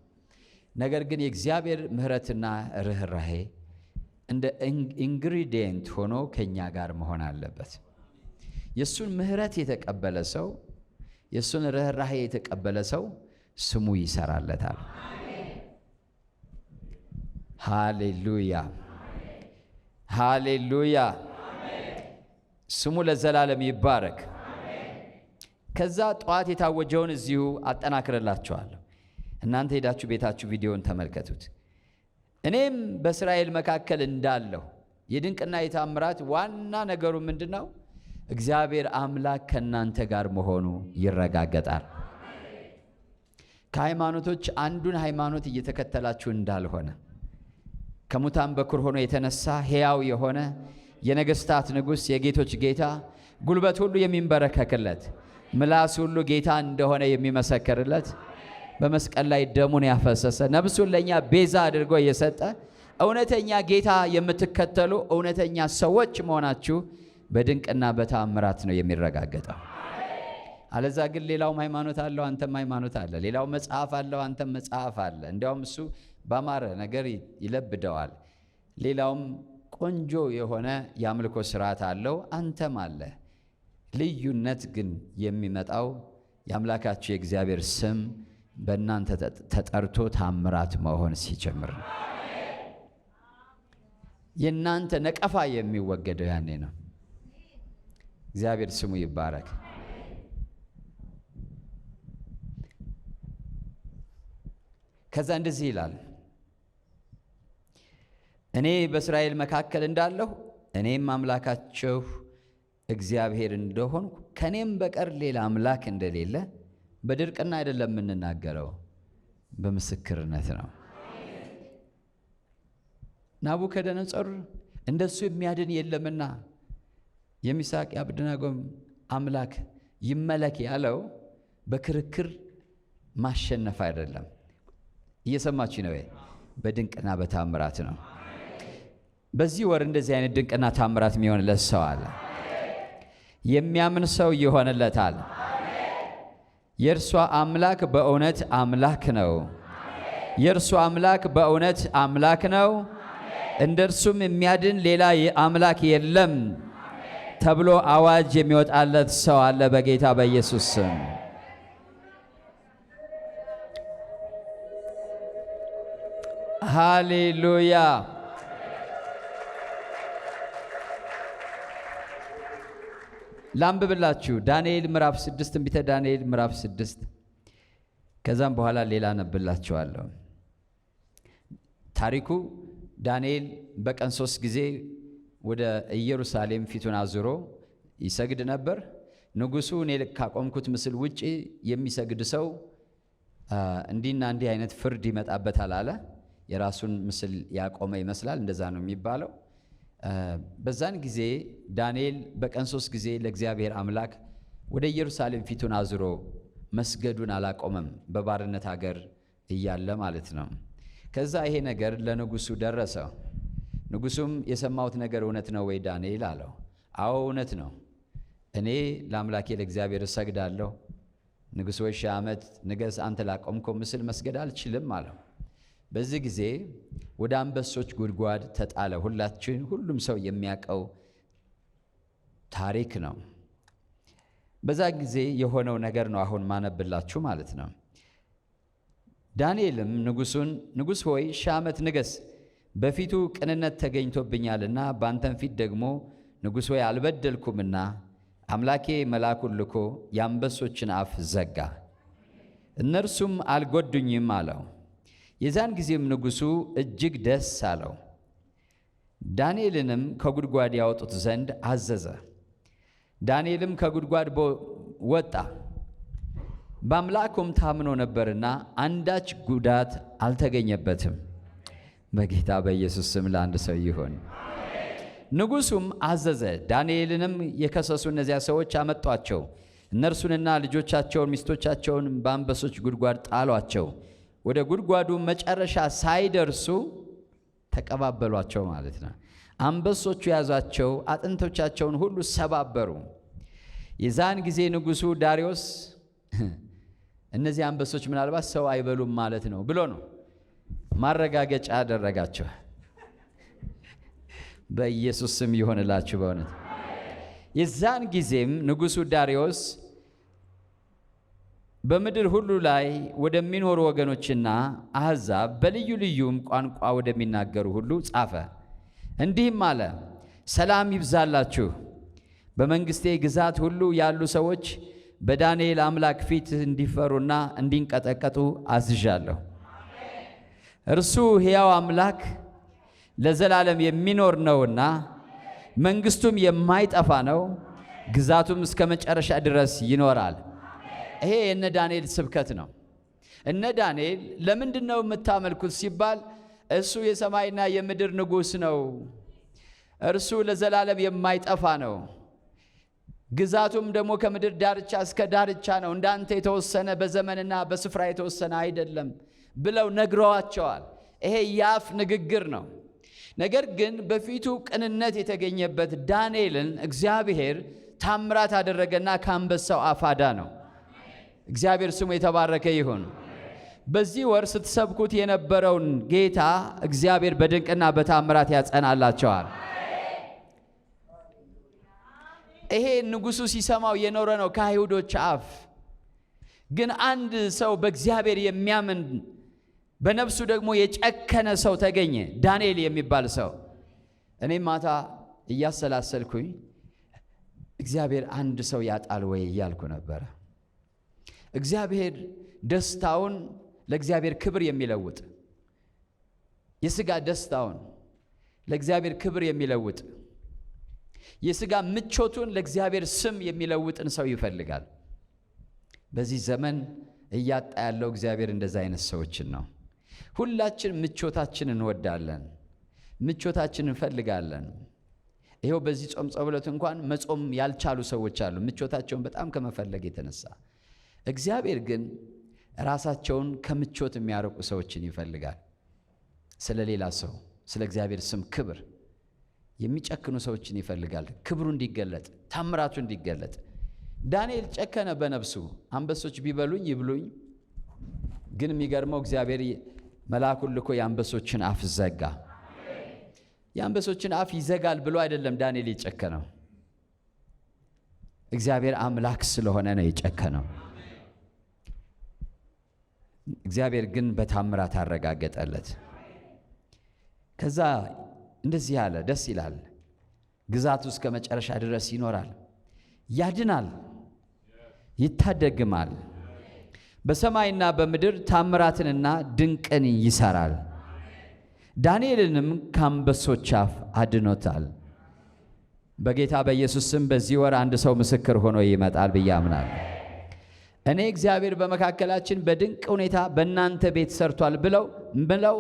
ነገር ግን የእግዚአብሔር ምሕረትና ርኅራኄ እንደ ኢንግሪዲየንት ሆኖ ከኛ ጋር መሆን አለበት። የሱን ምሕረት የተቀበለ ሰው፣ የሱን ርኅራኄ የተቀበለ ሰው ስሙ ይሰራለታል። ሃሌሉያ ሃሌሉያ። ስሙ ለዘላለም ይባረክ። ከዛ ጠዋት የታወጀውን እዚሁ አጠናክርላችኋለሁ። እናንተ ሄዳችሁ ቤታችሁ ቪዲዮን ተመልከቱት። እኔም በእስራኤል መካከል እንዳለሁ የድንቅና የታምራት ዋና ነገሩ ምንድነው? እግዚአብሔር አምላክ ከእናንተ ጋር መሆኑ ይረጋገጣል። ከሃይማኖቶች አንዱን ሃይማኖት እየተከተላችሁ እንዳልሆነ፣ ከሙታን በኩር ሆኖ የተነሳ ሕያው የሆነ የነገሥታት ንጉሥ የጌቶች ጌታ ጉልበት ሁሉ የሚንበረከክለት ምላስ ሁሉ ጌታ እንደሆነ የሚመሰክርለት በመስቀል ላይ ደሙን ያፈሰሰ ነፍሱን ለኛ ቤዛ አድርጎ የሰጠ እውነተኛ ጌታ የምትከተሉ እውነተኛ ሰዎች መሆናችሁ በድንቅና በተአምራት ነው የሚረጋገጠው። አለዛ ግን ሌላውም ሃይማኖት አለው፣ አንተም ሃይማኖት አለ። ሌላው መጽሐፍ አለው፣ አንተም መጽሐፍ አለ። እንዲያውም እሱ ባማረ ነገር ይለብደዋል። ሌላውም ቆንጆ የሆነ የአምልኮ ስርዓት አለው፣ አንተም አለ። ልዩነት ግን የሚመጣው የአምላካችሁ የእግዚአብሔር ስም በእናንተ ተጠርቶ ታምራት መሆን ሲጀምር ነው። የእናንተ ነቀፋ የሚወገደው ያኔ ነው። እግዚአብሔር ስሙ ይባረክ። ከዛ እንደዚህ ይላል፣ እኔ በእስራኤል መካከል እንዳለሁ እኔም አምላካቸው እግዚአብሔር እንደሆንኩ ከኔም በቀር ሌላ አምላክ እንደሌለ በድርቅና አይደለም የምንናገረው፣ በምስክርነት ነው። ናቡከደነጾር እንደሱ የሚያድን የለምና የሚሳቅ የአብደናጎም አምላክ ይመለክ ያለው በክርክር ማሸነፍ አይደለም። እየሰማችሁ ነው? በድንቅና በታምራት ነው። በዚህ ወር እንደዚህ አይነት ድንቅና ታምራት የሚሆንለት ሰው አለ። የሚያምን ሰው ይሆንለታል። የእርሷ አምላክ በእውነት አምላክ ነው። የእርሷ አምላክ በእውነት አምላክ ነው። እንደ እርሱም የሚያድን ሌላ አምላክ የለም ተብሎ አዋጅ የሚወጣለት ሰው አለ በጌታ በኢየሱስ ስም። ሃሌሉያ። ላንብብላችሁ ዳንኤል ምዕራፍ 6 ትንቢተ ዳንኤል ምዕራፍ 6 ከዛም በኋላ ሌላ ነብላችኋለሁ። ታሪኩ ዳንኤል በቀን 3 ጊዜ ወደ ኢየሩሳሌም ፊቱን አዙሮ ይሰግድ ነበር። ንጉሡ እኔ ካቆምኩት ምስል ውጪ የሚሰግድ ሰው እንዲህና እንዲህ አይነት ፍርድ ይመጣበታል አለ። የራሱን ምስል ያቆመ ይመስላል፣ እንደዛ ነው የሚባለው። በዛን ጊዜ ዳንኤል በቀን 3 ጊዜ ለእግዚአብሔር አምላክ ወደ ኢየሩሳሌም ፊቱን አዙሮ መስገዱን አላቆመም፣ በባርነት ሀገር እያለ ማለት ነው። ከዛ ይሄ ነገር ለንጉሡ ደረሰው። ንጉሡም የሰማሁት ነገር እውነት ነው ወይ ዳንኤል አለው። አዎ እውነት ነው፣ እኔ ለአምላኬ ለእግዚአብሔር እሰግዳለሁ። ንጉሥ ወይ 1000 ዓመት ንገስ፣ አንተ ላቆምከው ምስል መስገድ አልችልም አለው። በዚህ ጊዜ ወደ አንበሶች ጉድጓድ ተጣለ። ሁሉም ሰው የሚያውቀው ታሪክ ነው። በዛ ጊዜ የሆነው ነገር ነው አሁን ማነብላችሁ ማለት ነው። ዳንኤልም ንጉሡን ንጉሥ ሆይ 1000 ዓመት ንገስ፣ በፊቱ ቅንነት ተገኝቶብኛልና በአንተም ፊት ደግሞ ንጉሥ ሆይ አልበደልኩምና አምላኬ መልአኩን ልኮ የአንበሶችን አፍ ዘጋ፣ እነርሱም አልጎዱኝም አለው። የዛን ጊዜም ንጉሡ እጅግ ደስ አለው። ዳንኤልንም ከጉድጓድ ያወጡት ዘንድ አዘዘ። ዳንኤልም ከጉድጓድ ወጣ፣ በአምላኩም ታምኖ ነበርና አንዳች ጉዳት አልተገኘበትም። በጌታ በኢየሱስ ስም ለአንድ ሰው ይሁን። ንጉሡም አዘዘ፣ ዳንኤልንም የከሰሱ እነዚያ ሰዎች አመጧቸው። እነርሱንና ልጆቻቸውን ሚስቶቻቸውን በአንበሶች ጉድጓድ ጣሏቸው። ወደ ጉድጓዱ መጨረሻ ሳይደርሱ ተቀባበሏቸው ማለት ነው። አንበሶቹ ያዟቸው፣ አጥንቶቻቸውን ሁሉ ሰባበሩ። የዛን ጊዜ ንጉሡ ዳርዮስ እነዚህ አንበሶች ምናልባት ሰው አይበሉም ማለት ነው ብሎ ነው ማረጋገጫ አደረጋቸው። በኢየሱስ ስም ይሆንላችሁ በእውነት። የዛን ጊዜም ንጉሡ ዳርዮስ በምድር ሁሉ ላይ ወደሚኖሩ ወገኖችና አሕዛብ በልዩ ልዩም ቋንቋ ወደሚናገሩ ሁሉ ጻፈ። እንዲህም አለ፣ ሰላም ይብዛላችሁ። በመንግሥቴ ግዛት ሁሉ ያሉ ሰዎች በዳንኤል አምላክ ፊት እንዲፈሩና እንዲንቀጠቀጡ አዝዣለሁ። እርሱ ሕያው አምላክ ለዘላለም የሚኖር ነውና መንግሥቱም የማይጠፋ ነው፣ ግዛቱም እስከ መጨረሻ ድረስ ይኖራል። ይሄ የነ ዳንኤል ስብከት ነው። እነ ዳንኤል ለምንድን ነው የምታመልኩት ሲባል እሱ የሰማይና የምድር ንጉሥ ነው፣ እርሱ ለዘላለም የማይጠፋ ነው፣ ግዛቱም ደግሞ ከምድር ዳርቻ እስከ ዳርቻ ነው፣ እንዳንተ የተወሰነ በዘመንና በስፍራ የተወሰነ አይደለም ብለው ነግረዋቸዋል። ይሄ የአፍ ንግግር ነው። ነገር ግን በፊቱ ቅንነት የተገኘበት ዳንኤልን እግዚአብሔር ታምራት አደረገና ከአንበሳው አፍ አዳነው። እግዚአብሔር ስሙ የተባረከ ይሁን። በዚህ ወር ስትሰብኩት የነበረውን ጌታ እግዚአብሔር በድንቅና በታምራት ያጸናላቸዋል። ይሄ ንጉሡ ሲሰማው የኖረ ነው ከአይሁዶች አፍ። ግን አንድ ሰው በእግዚአብሔር የሚያምን በነፍሱ ደግሞ የጨከነ ሰው ተገኘ፣ ዳንኤል የሚባል ሰው። እኔ ማታ እያሰላሰልኩኝ እግዚአብሔር አንድ ሰው ያጣል ወይ እያልኩ ነበረ። እግዚአብሔር ደስታውን ለእግዚአብሔር ክብር የሚለውጥ፣ የሥጋ ደስታውን ለእግዚአብሔር ክብር የሚለውጥ፣ የሥጋ ምቾቱን ለእግዚአብሔር ስም የሚለውጥን ሰው ይፈልጋል። በዚህ ዘመን እያጣ ያለው እግዚአብሔር እንደዛ አይነት ሰዎችን ነው። ሁላችን ምቾታችንን እንወዳለን፣ ምቾታችንን እንፈልጋለን። ይሄው በዚህ ጾም ጸሎት እንኳን መጾም ያልቻሉ ሰዎች አሉ፣ ምቾታቸውን በጣም ከመፈለግ የተነሳ። እግዚአብሔር ግን ራሳቸውን ከምቾት የሚያርቁ ሰዎችን ይፈልጋል። ስለ ሌላ ሰው፣ ስለ እግዚአብሔር ስም ክብር የሚጨክኑ ሰዎችን ይፈልጋል። ክብሩ እንዲገለጥ፣ ታምራቱ እንዲገለጥ። ዳንኤል ጨከነ በነፍሱ። አንበሶች ቢበሉኝ ይብሉኝ። ግን የሚገርመው እግዚአብሔር መልአኩን ልኮ የአንበሶችን አፍ ዘጋ። የአንበሶችን አፍ ይዘጋል ብሎ አይደለም ዳንኤል የጨከነው፣ እግዚአብሔር አምላክ ስለሆነ ነው የጨከነው። እግዚአብሔር ግን በታምራት አረጋገጠለት። ከዛ እንደዚህ ያለ ደስ ይላል። ግዛቱ እስከ መጨረሻ ድረስ ይኖራል፣ ያድናል፣ ይታደግማል። በሰማይና በምድር ታምራትንና ድንቅን ይሰራል። ዳንኤልንም ከአንበሶች አፍ አድኖታል። በጌታ በኢየሱስ ስም በዚህ ወር አንድ ሰው ምስክር ሆኖ ይመጣል ብዬ አምናለሁ። እኔ እግዚአብሔር በመካከላችን በድንቅ ሁኔታ በእናንተ ቤት ሰርቷል ብለው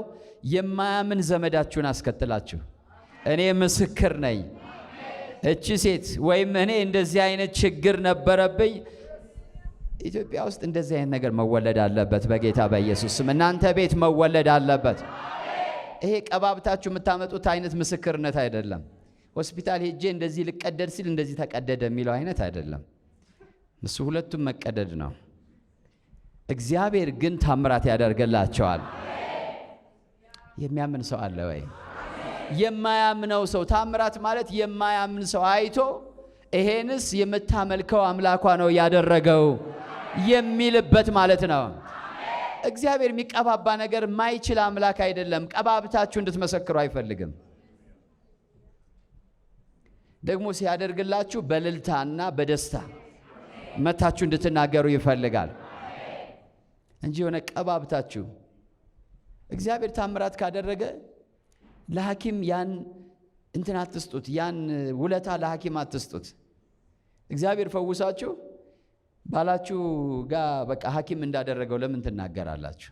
የማያምን ዘመዳችሁን አስከትላችሁ እኔ ምስክር ነኝ። እቺ ሴት ወይም እኔ እንደዚህ አይነት ችግር ነበረብኝ። ኢትዮጵያ ውስጥ እንደዚህ አይነት ነገር መወለድ አለበት በጌታ በኢየሱስ ስም። እናንተ ቤት መወለድ አለበት። ይሄ ቀባብታችሁ የምታመጡት አይነት ምስክርነት አይደለም። ሆስፒታል ሄጄ እንደዚህ ልቀደድ ሲል እንደዚህ ተቀደደ የሚለው አይነት አይደለም። እሱ ሁለቱም መቀደድ ነው። እግዚአብሔር ግን ታምራት ያደርግላቸዋል። የሚያምን ሰው አለ ወይ? የማያምነው ሰው ታምራት ማለት የማያምን ሰው አይቶ ይሄንስ የምታመልከው አምላኳ ነው ያደረገው የሚልበት ማለት ነው። እግዚአብሔር የሚቀባባ ነገር ማይችል አምላክ አይደለም። ቀባብታችሁ እንድትመሰክሩ አይፈልግም። ደግሞ ሲያደርግላችሁ በእልልታና በደስታ መታችሁ እንድትናገሩ ይፈልጋል እንጂ የሆነ ቀባብታችሁ። እግዚአብሔር ታምራት ካደረገ ለሐኪም ያን እንትን አትስጡት፣ ያን ውለታ ለሐኪም አትስጡት። እግዚአብሔር ፈውሳችሁ ባላችሁ ጋር በቃ ሐኪም እንዳደረገው ለምን ትናገራላችሁ?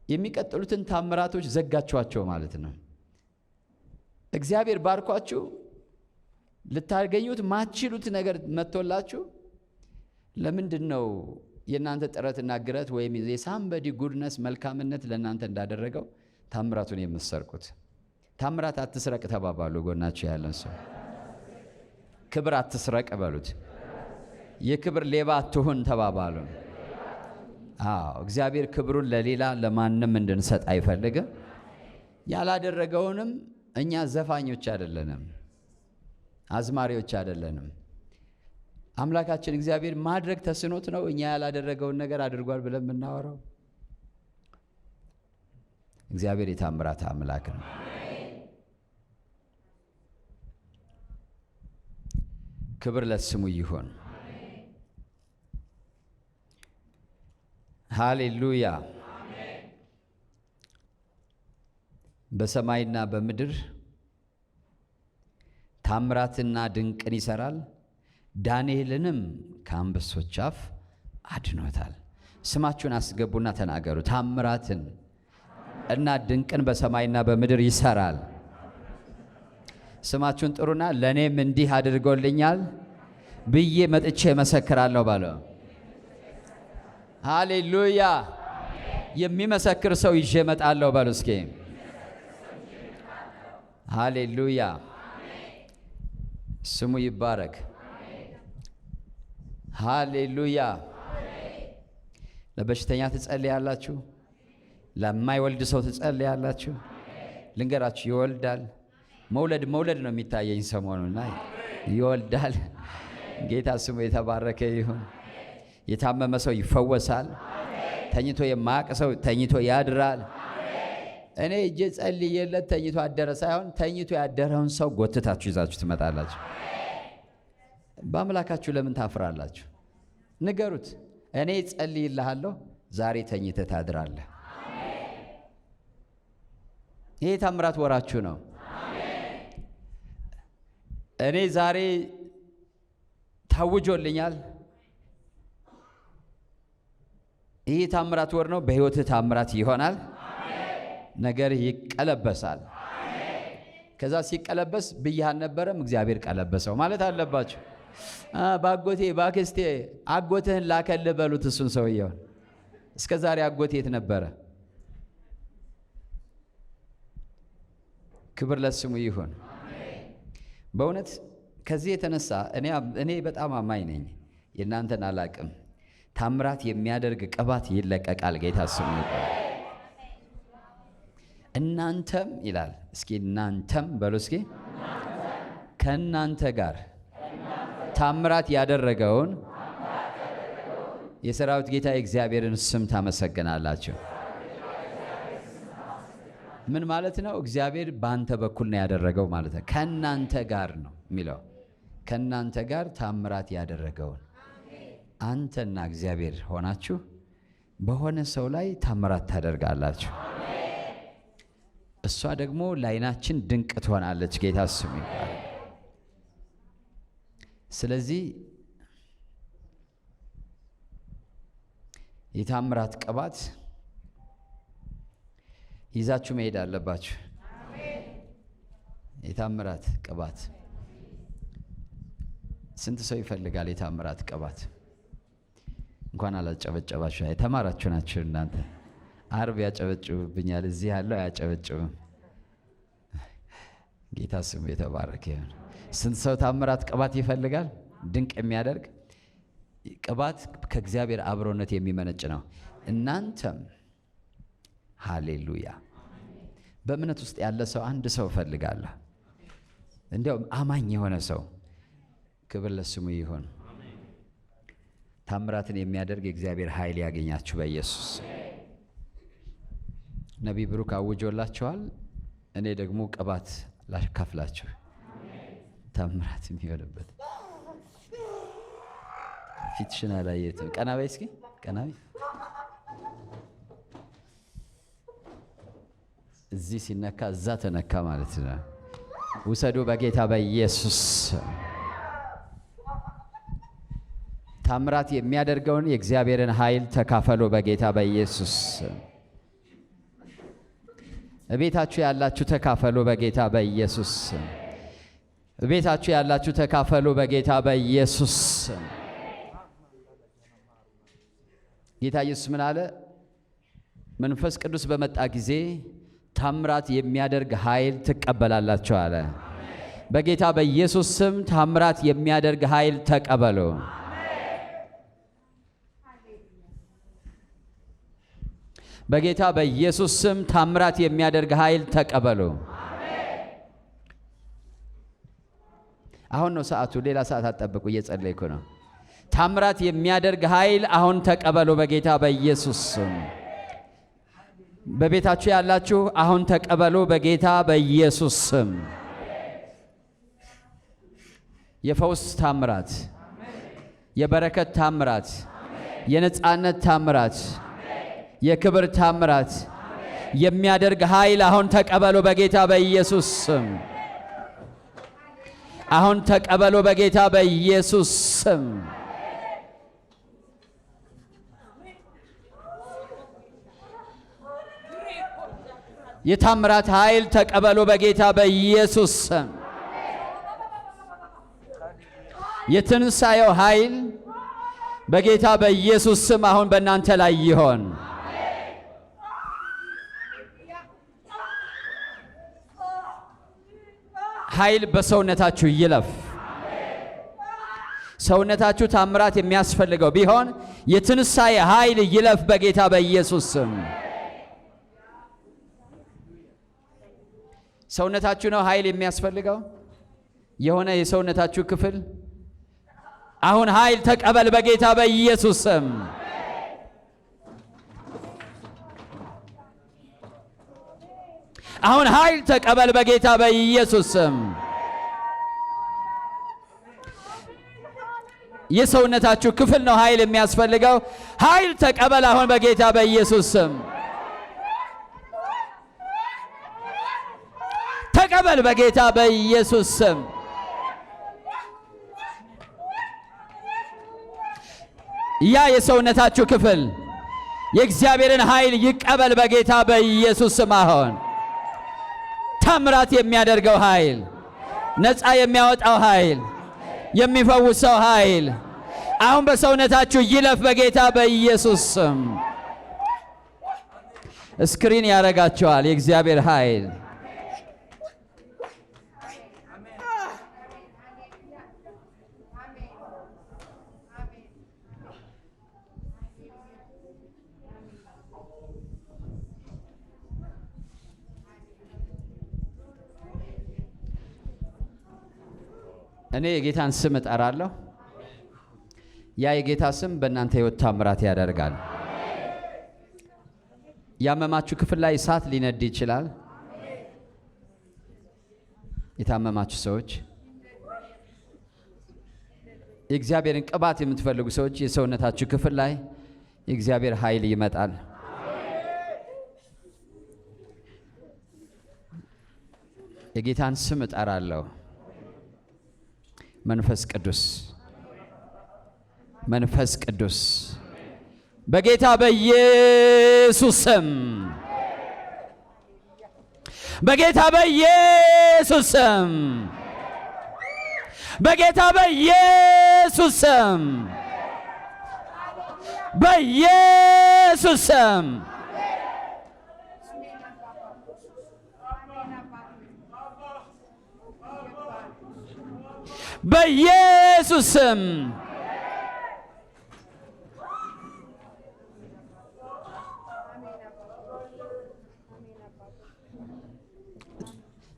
የሚቀጥሉትን ታምራቶች ዘጋችኋቸው ማለት ነው። እግዚአብሔር ባርኳችሁ ልታገኙት ማትችሉት ነገር መጥቶላችሁ ለምንድን ነው የእናንተ ጥረትና ግረት ወይም የሳምበዲ ጉድነስ መልካምነት ለእናንተ እንዳደረገው ታምራቱን የምትሰርቁት? ታምራት አትስረቅ ተባባሉ። ጎናችሁ ያለን ሰው ክብር አትስረቅ በሉት። የክብር ሌባ አትሁን ተባባሉ። እግዚአብሔር ክብሩን ለሌላ ለማንም እንድንሰጥ አይፈልግም። ያላደረገውንም እኛ ዘፋኞች አይደለንም፣ አዝማሪዎች አይደለንም። አምላካችን እግዚአብሔር ማድረግ ተስኖት ነው እኛ ያላደረገውን ነገር አድርጓል ብለን የምናወራው። እግዚአብሔር የታምራት አምላክ ነው። ክብር ለስሙ ይሁን። ሃሌሉያ። በሰማይና በምድር ታምራትና ድንቅን ይሰራል። ዳንኤልንም ከአንበሶች አፍ አድኖታል። ስማችሁን አስገቡና ተናገሩ። ታምራትን እና ድንቅን በሰማይና በምድር ይሰራል። ስማችሁን ጥሩና ለኔም እንዲህ አድርጎልኛል ብዬ መጥቼ መሰክራለሁ ባለው። ሃሌሉያ። የሚመሰክር ሰው ይዤ እመጣለሁ ባሉ እስኪ። ሃሌሉያ። ስሙ ይባረክ። ሃሌሉያ። ለበሽተኛ ትጸልያላችሁ፣ ለማይወልድ ሰው ትጸልያላችሁ። ልንገራችሁ፣ ይወልዳል። መውለድ ነው የሚታየኝ ሰሞኑና፣ ይወልዳል። ጌታ ስሙ የተባረከ ይሁን። የታመመ ሰው ይፈወሳል። ተኝቶ የማያውቅ ሰው ተኝቶ ያድራል። እኔ እጄ ጸልዬለት ተኝቶ አደረ ሳይሆን ተኝቶ ያደረውን ሰው ጎትታችሁ ይዛችሁ ትመጣላችሁ። በአምላካችሁ ለምን ታፍራላችሁ? ንገሩት። እኔ ጸልይልሃለሁ፣ ዛሬ ተኝተህ ታድራለህ። ይሄ ታምራት ወራችሁ ነው። እኔ ዛሬ ታውጆልኛል። ይሄ ታምራት ወር ነው። በሕይወትህ ታምራት ይሆናል። ነገር ይቀለበሳል። ከዛ ሲቀለበስ ብያህን ነበረም እግዚአብሔር ቀለበሰው ማለት አለባችሁ። ባጎቴ ባክስቴ አጎትህን ላከልህ በሉት እሱን ሰውየውን። እስከ ዛሬ አጎቴ የት ነበረ? ክብር ለስሙ ይሁን። በእውነት ከዚህ የተነሳ እኔ በጣም አማኝ ነኝ። የእናንተን አላቅም። ታምራት የሚያደርግ ቅባት ይለቀቃል። ጌታ ስሙ ይባል። እናንተም ይላል። እስኪ እናንተም በሉ እስኪ። ከእናንተ ጋር ታምራት ያደረገውን የሰራዊት ጌታ የእግዚአብሔርን ስም ታመሰግናላችሁ። ምን ማለት ነው? እግዚአብሔር በአንተ በኩል ነው ያደረገው ማለት ነው። ከእናንተ ጋር ነው የሚለው። ከእናንተ ጋር ታምራት ያደረገውን አንተና እግዚአብሔር ሆናችሁ በሆነ ሰው ላይ ታምራት ታደርጋላችሁ። እሷ ደግሞ ለዓይናችን ድንቅ ትሆናለች። ጌታ ስሙ ይባላል። ስለዚህ የታምራት ቅባት ይዛችሁ መሄድ አለባችሁ። የታምራት ቅባት ስንት ሰው ይፈልጋል? የታምራት ቅባት እንኳን አላጨበጨባችሁ። የተማራችሁ ናችሁ እናንተ። አርብ ያጨበጭብኛል፣ እዚህ ያለው አያጨበጭብም። ጌታ ስሙ የተባረከ ይሁን። ስንት ሰው ታምራት ቅባት ይፈልጋል? ድንቅ የሚያደርግ ቅባት ከእግዚአብሔር አብሮነት የሚመነጭ ነው። እናንተም ሃሌሉያ። በእምነት ውስጥ ያለ ሰው አንድ ሰው እፈልጋለሁ፣ እንዲያውም አማኝ የሆነ ሰው። ክብር ለስሙ ይሁን። ታምራትን የሚያደርግ የእግዚአብሔር ኃይል ያገኛችሁ በኢየሱስ። ነቢይ ብሩክ አውጆላችኋል። እኔ ደግሞ ቅባት ላካፍላችሁ ታምራት የሚሆንበት። ፊትሽን አላየሁትም። ቀና በይ እስኪ፣ ቀና በይ። እዚህ ሲነካ እዛ ተነካ ማለት ነው። ውሰዱ በጌታ በኢየሱስ። ታምራት የሚያደርገውን የእግዚአብሔርን ኃይል ተካፈሉ በጌታ በኢየሱስ። ቤታችሁ ያላችሁ ተካፈሉ በጌታ በኢየሱስ። ቤታችሁ ያላችሁ ተካፈሉ በጌታ በኢየሱስ። ጌታ ኢየሱስ ምን አለ? መንፈስ ቅዱስ በመጣ ጊዜ ታምራት የሚያደርግ ኃይል ትቀበላላችሁ አለ። በጌታ በኢየሱስ ስም ታምራት የሚያደርግ ኃይል ተቀበሉ። በጌታ በኢየሱስ ስም ታምራት የሚያደርግ ኃይል ተቀበሉ። አሁን ነው ሰዓቱ። ሌላ ሰዓት አትጠብቁ። እየጸለይኩ ነው። ታምራት የሚያደርግ ኃይል አሁን ተቀበሉ በጌታ በኢየሱስ ስም። በቤታችሁ ያላችሁ አሁን ተቀበሉ በጌታ በኢየሱስ ስም። የፈውስ ታምራት፣ የበረከት ታምራት፣ የነጻነት ታምራት፣ የክብር ታምራት የሚያደርግ ኃይል አሁን ተቀበሉ በጌታ በኢየሱስ ስም። አሁን ተቀበሉ በጌታ በኢየሱስ ስም። የታምራት ኃይል ተቀበሉ በጌታ በኢየሱስ ስም። የትንሣኤው ኃይል በጌታ በኢየሱስ ስም አሁን በእናንተ ላይ ይሆን። ኃይል በሰውነታችሁ ይለፍ። ሰውነታችሁ ታምራት የሚያስፈልገው ቢሆን የትንሣኤ ኃይል ይለፍ በጌታ በኢየሱስ ስም። ሰውነታችሁ ነው ኃይል የሚያስፈልገው። የሆነ የሰውነታችሁ ክፍል አሁን ኃይል ተቀበል በጌታ በኢየሱስ ስም። አሁን ኃይል ተቀበል በጌታ በኢየሱስ ስም። የሰውነታችሁ ክፍል ነው ኃይል የሚያስፈልገው። ኃይል ተቀበል አሁን በጌታ በኢየሱስ ስም። ተቀበል በጌታ በኢየሱስ ስም። ያ የሰውነታችሁ ክፍል የእግዚአብሔርን ኃይል ይቀበል በጌታ በኢየሱስ ስም። አሁን ታምራት የሚያደርገው ኃይል፣ ነፃ የሚያወጣው ኃይል፣ የሚፈውሰው ኃይል አሁን በሰውነታችሁ ይለፍ በጌታ በኢየሱስ ስም። ስክሪን ያረጋቸዋል የእግዚአብሔር ኃይል። እኔ የጌታን ስም እጠራለሁ። ያ የጌታ ስም በእናንተ ሕይወት ታምራት ያደርጋል። ያመማችሁ ክፍል ላይ እሳት ሊነድ ይችላል። የታመማችሁ ሰዎች፣ የእግዚአብሔርን ቅባት የምትፈልጉ ሰዎች የሰውነታችሁ ክፍል ላይ የእግዚአብሔር ኃይል ይመጣል። የጌታን ስም እጠራለሁ። መንፈስ ቅዱስ መንፈስ ቅዱስ በጌታ በኢየሱስ ስም በጌታ በኢየሱስ ስም በጌታ በኢየሱስ ስም በኢየሱስ ስም በኢየሱስ ስም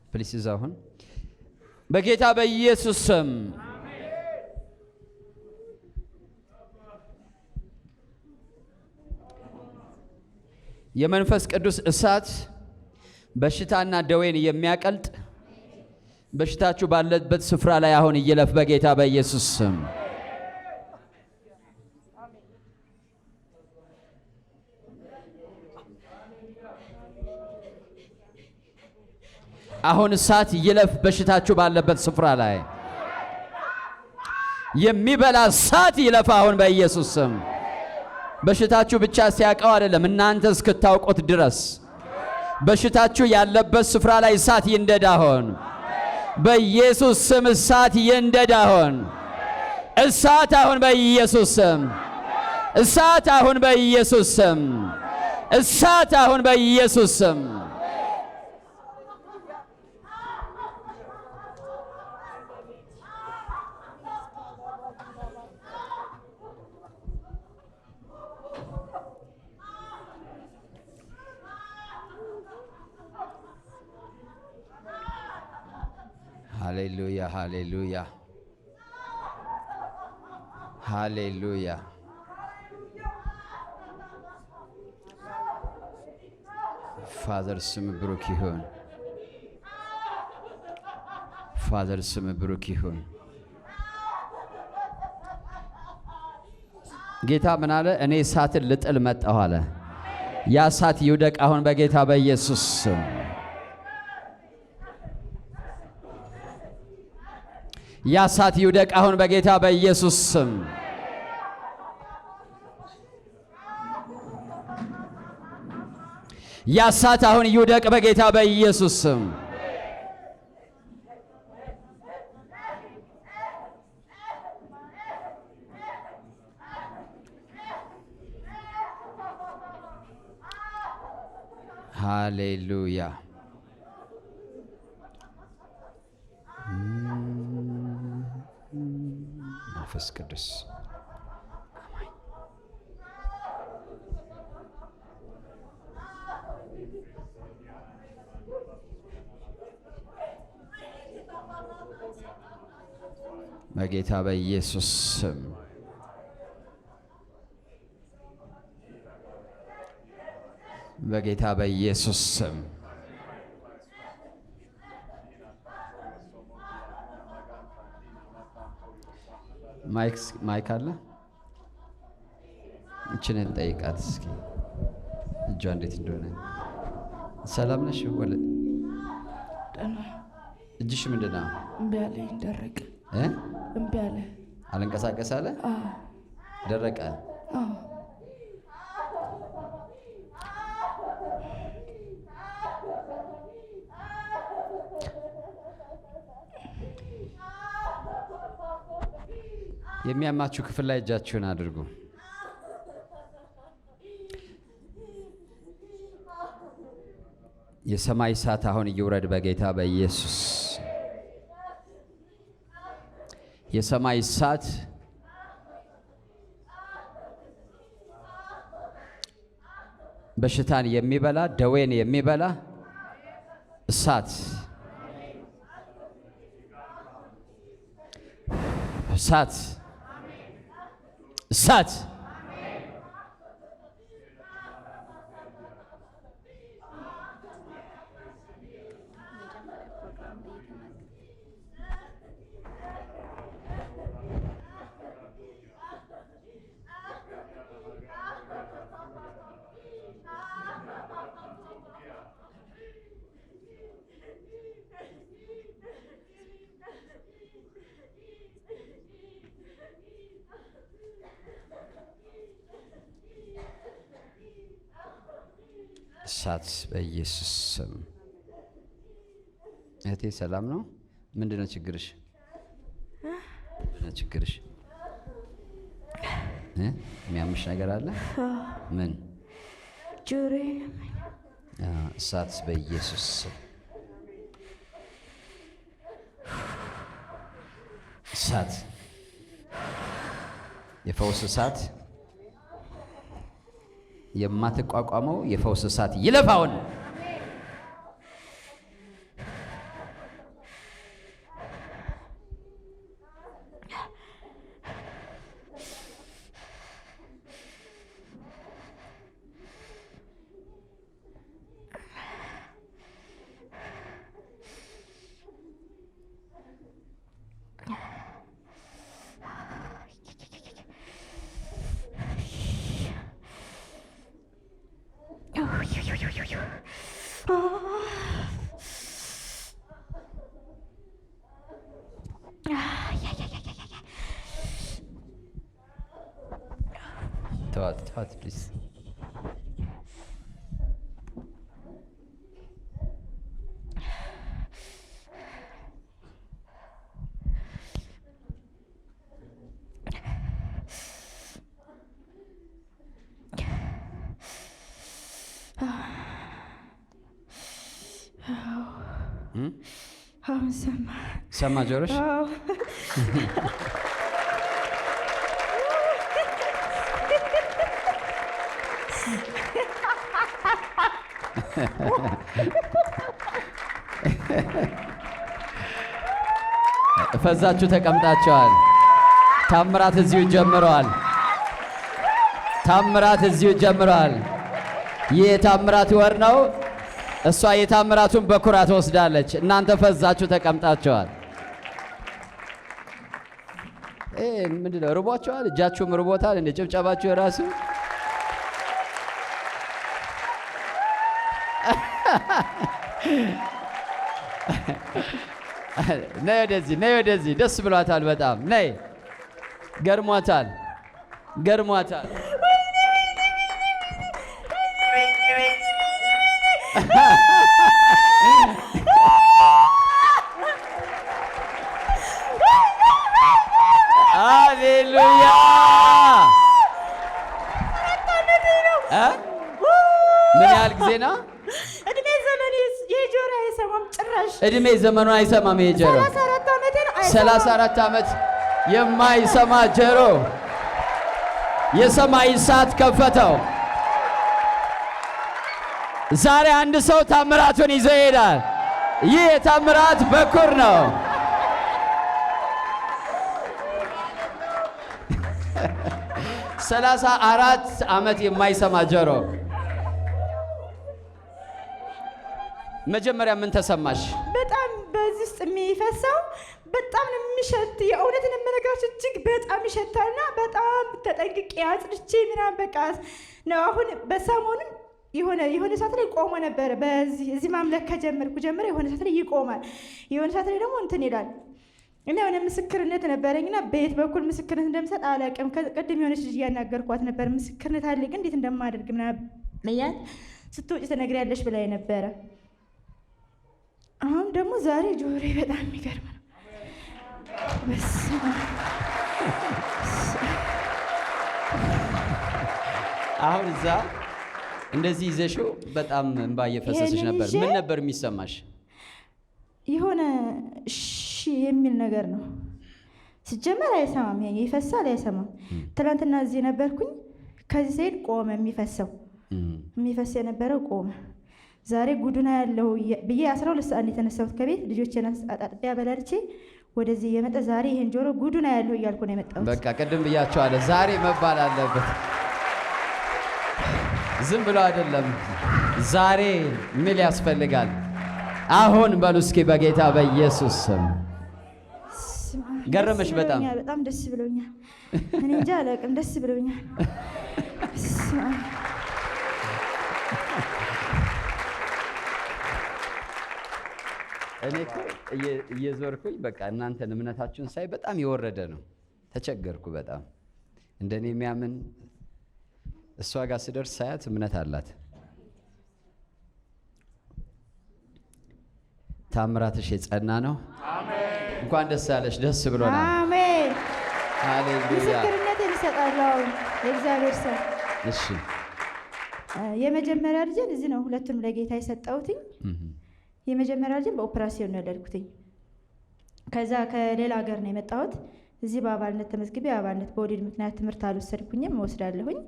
ፕሊስ አሁን በጌታ በኢየሱስ ስም የመንፈስ ቅዱስ እሳት በሽታና ደዌን የሚያቀልጥ በሽታችሁ ባለበት ስፍራ ላይ አሁን ይለፍ በጌታ በኢየሱስ ስም። አሁን እሳት ይለፍ በሽታችሁ ባለበት ስፍራ ላይ የሚበላ እሳት ይለፍ አሁን በኢየሱስ ስም። በሽታችሁ ብቻ ሲያውቀው አይደለም፣ እናንተ እስክታውቁት ድረስ በሽታችሁ ያለበት ስፍራ ላይ እሳት ይንደድ አሁን በኢየሱስ ስም። እሳት ይንደድ አሁን። እሳት አሁን በኢየሱስ ስም። እሳት አሁን በኢየሱስ ስም። እሳት አሁን በኢየሱስ ስም። ሃሌሉያ ሃሌሉያ ሃሌሉያ። ፋዘር ስም ብሩክ ይሁን። ፋዘር ስም ብሩክ ይሁን። ጌታ ምን አለ? እኔ እሳትን ልጥል መጣሁ አለ። ያ እሳት ይውደቅ አሁን በጌታ በኢየሱስ ስም። ያ እሳት ይውደቅ አሁን በጌታ በኢየሱስ ስም። ያ እሳት አሁን ይውደቅ በጌታ በኢየሱስ ስም። ሃሌሉያ። መንፈስ ቅዱስ በጌታ በኢየሱስ ስም በጌታ በኢየሱስ ስም ማይክ አለ። እችን እንጠይቃት እስኪ እጇ እንዴት እንደሆነ። ሰላም ነሽ? ወለ እጅሽ ምንድን ነው? እምቢ አለኝ። ደረቀ። እምቢ አለ። አልንቀሳቀስ አለ። ደረቀ። የሚያማችሁ ክፍል ላይ እጃችሁን አድርጉ። የሰማይ እሳት አሁን ይውረድ በጌታ በኢየሱስ። የሰማይ እሳት በሽታን የሚበላ ደዌን የሚበላ እሳት እሳት እሳት እሳት በኢየሱስ ስም። እህቴ ሰላም ነው? ምንድነው ችግርሽ? ምንድነው ችግርሽ? የሚያምሽ ነገር አለ? ምን? ጆሮዬ። እሳት በኢየሱስ ስም። እሳት፣ የፈውስ እሳት፣ የማትቋቋመው የፈውስ እሳት ይለፋውን። ተዋት ፕሊዝ። ሰማ ጆሮሽ? ፈዛችሁ ተቀምጣችኋል። ታምራት እዚሁ ጀምረዋል። ታምራት እዚሁ ጀምረዋል። ይህ የታምራት ወር ነው። እሷ የታምራቱን በኩራት ወስዳለች። እናንተ ፈዛችሁ ተቀምጣችኋል። ምንድነው? ርቧችኋል? እጃችሁም ርቦታል። እንደ ጭብጨባችሁ የራሱ ነይ ወደዚህ፣ ነይ ወደዚህ። ደስ ብሏታል በጣም ነይ። ገርሟታል፣ ገርሟታል። ሃሌሉያ። ምን ያህል ጊዜ ነው? እድሜ ዘመኑ አይሰማም። ይሄ ጆሮ 34 ዓመቴ ነው። 34 ዓመት የማይሰማ ጆሮ የሰማይ እሳት ከፈተው። ዛሬ አንድ ሰው ታምራቱን ይዞ ይሄዳል። ይህ የታምራት በኩር ነው። ሰላሳ 34 ዓመት የማይሰማ ጆሮ። መጀመሪያ ምን ተሰማሽ? በጣም በዚህ ውስጥ የሚፈሰው በጣም ነው የሚሸት። የእውነትን የምነግራችሁ እጅግ በጣም ይሸታልና በጣም ተጠንቅቄ አጽድቼ ምናምን በቃ ነው። አሁን በሰሞኑን የሆነ ሰዓት ላይ ቆሞ ነበረ። እዚህ ማምለክ ከጀመርኩ ጀምሮ የሆነ ሰዓት ላይ ይቆማል፣ የሆነ ሰዓት ላይ ደግሞ እንትን ይላል። እና የሆነ ምስክርነት ነበረኝና በየት በኩል ምስክርነት እንደምሰጥ አላውቅም። ቅድም የሆነች ልጅ እያናገርኳት ነበር። ምስክርነት አለ ግን እንዴት እንደማደርግ ምናምን ብያት ስትወጪ ትነግሪያለሽ ብላኝ ነበረ። አሁን ደግሞ ዛሬ ጆሮዬ በጣም የሚገርም ነው። አሁን እዛ እንደዚህ ይዘሽው በጣም እንባ እየፈሰሰሽ ነበር። ምን ነበር የሚሰማሽ? የሆነ እሺ የሚል ነገር ነው። ሲጀመር አይሰማም፣ ይፈሳል አይሰማም። ትናንትና እዚህ ነበርኩኝ። ከዚህ ስሄድ ቆመ። የሚፈስ የነበረው ቆመ። ዛሬ ጉዱና ያለው ብዬ 12 ሰዓት የተነሳሁት ከቤት ልጆቼን አጣጥቤ አበላልቼ ወደዚህ የመጣ ዛሬ ይሄን ጆሮ ጉዱና ያለው እያልኩ ነው የመጣሁት። በቃ ቅድም ብያቸዋለሁ፣ ዛሬ መባል አለበት። ዝም ብሎ አይደለም። ዛሬ ምን ያስፈልጋል? አሁን በሉ እስኪ በጌታ በኢየሱስ ስም። ገረመሽ? በጣም ደስ ብሎኛል። እኔ እንጃ አላውቅም፣ ደስ ብሎኛል። እኔ እኮ እየዞርኩኝ በቃ እናንተን እምነታችሁን ሳይ በጣም የወረደ ነው። ተቸገርኩ በጣም። እንደኔ የሚያምን እሷ ጋር ስደርስ ሳያት እምነት አላት። ታምራትሽ የጸና ነው። አሜን። እንኳን ደስ ያለሽ። ደስ ብሎናል። አሜን። ሃሌሉያ። ምስክርነቴን እሰጣለሁ የእግዚአብሔር ሰው። እሺ። የመጀመሪያ ልጅን እዚህ ነው ሁለቱም ለጌታ የሰጠሁትኝ። የመጀመሪያ ልጅን በኦፕራሲዮን ነው ያደረኩትኝ። ከዛ ከሌላ ሀገር ነው የመጣሁት። እዚህ በአባልነት ተመዝግቤ አባልነት በወሊድ ምክንያት ትምህርት አልወሰድኩኝም፣ እወስዳለሁኝ።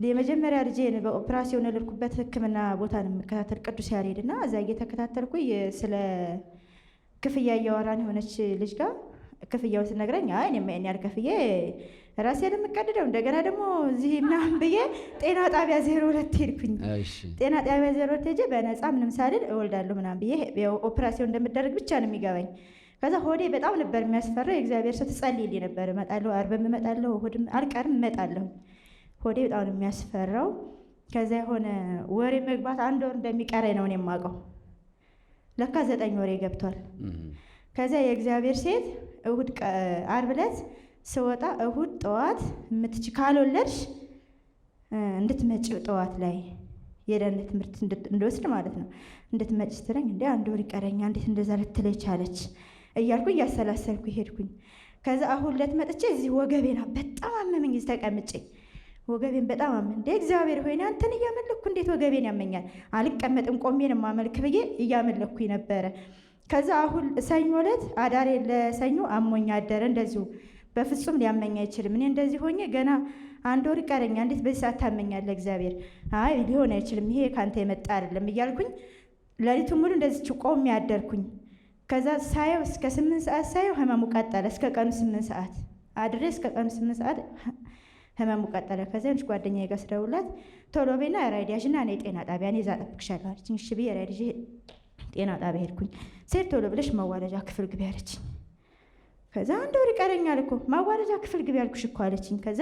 የመጀመሪያ ልጄን በኦፕራሲዮን ያደረኩበት ሕክምና ቦታ ነው የምከታተል ቅዱስ ያሬድና እዛ እየተከታተልኩኝ ስለ ክፍያ እያወራን የሆነች ልጅ ጋር ክፍያውን ስነግረኝ አይ እኔማ ያን ያህል ከፍዬ ራሴን የምቀድደው እንደገና ደግሞ እዚህ ምናምን ብዬ ጤና ጣቢያ 02 ሄድኩኝ። ጤና ጣቢያ 02 ሄጄ በነፃ ምንም ሳልል እወልዳለሁ ምናምን ብዬ ኦፕራሲዮን እንደምደረግ ብቻ ነው የሚገባኝ። ከዛ ሆዴ በጣም ነበር የሚያስፈራ። የእግዚአብሔር ሰው ትጸልይልኝ ነበር። እመጣለሁ፣ ዓርብም እመጣለሁ፣ እሑድም አልቀርም እመጣለሁ። ሆዴ በጣም ነው የሚያስፈራው። ከዛ የሆነ ወሬ መግባት 1 ወር እንደሚቀረኝ ነው የማውቀው። ለካ 9 ወሬ ገብቷል። ከዛ የእግዚአብሔር ሴት እሑድ ዓርብ ዕለት ስወጣ እሑድ ጠዋት ካልወለድሽ እንድትመጪ ጠዋት ላይ የደህንነት ትምህርት እንድወስድ ማለት ነው እንድትመጪ ስትለኝ እንዴ 1 ወር ይቀረኛል እንዴት እንደዛ ልትለኝ ቻለች እያልኩ እያሰላሰልኩ ሄድኩኝ። ከዛ አሁን ዕለት መጥቼ እዚህ ወገቤና በጣም አመመኝ። እዚህ ተቀምጬ ወገቤን በጣም አመመኝ። እንዴ እግዚአብሔር ሆይ አንተን እያመለኩ እንዴት ወገቤን ያመኛል? አልቀመጥም ቆሜን ማመልክ ብዬ እያመለኩኝ ነበረ። ከዛ አሁን ሰኞ ዕለት አዳሬ ለሰኞ አሞኛ አደረ። እንደዚሁ በፍጹም ሊያመኝ አይችልም። እኔ እንደዚህ ሆኜ ገና 1 ወር ይቀረኛል እንዴት በዚህ ሰዓት ታመኛለህ? እግዚአብሔር አይ ሊሆን አይችልም ይሄ ካንተ የመጣ አይደለም እያልኩኝ ሌሊቱን ሙሉ እንደዚህ ቆሜ ያደርኩኝ። ከዛ ሳየው እስከ 8 ሰዓት ሳየው ህመሙ ቀጠለ። እስከ ቀኑ 8 ሰዓት አድሬ እስከ ቀኑ 8 ሰዓት ህመሙ ቀጠለ። ከዛ አንቺ ጓደኛዬ ጋር ስደውላት ቶሎ በይና ራይድ ያዥና እኔ ጤና ጣቢያ እኔ እዛ እጠብቅሻለሁ አለችኝ። እሺ ብዬ ራይድ ይዤ ጤና ጣቢያ ሄድኩኝ። ሴት ቶሎ ብለሽ ማዋለጃ ክፍል ግቢ አለችኝ። ከዛ 1 ወር ይቀረኛል እኮ ማዋለጃ ክፍል ግቢ አልኩሽ እኮ አለችኝ። ከዛ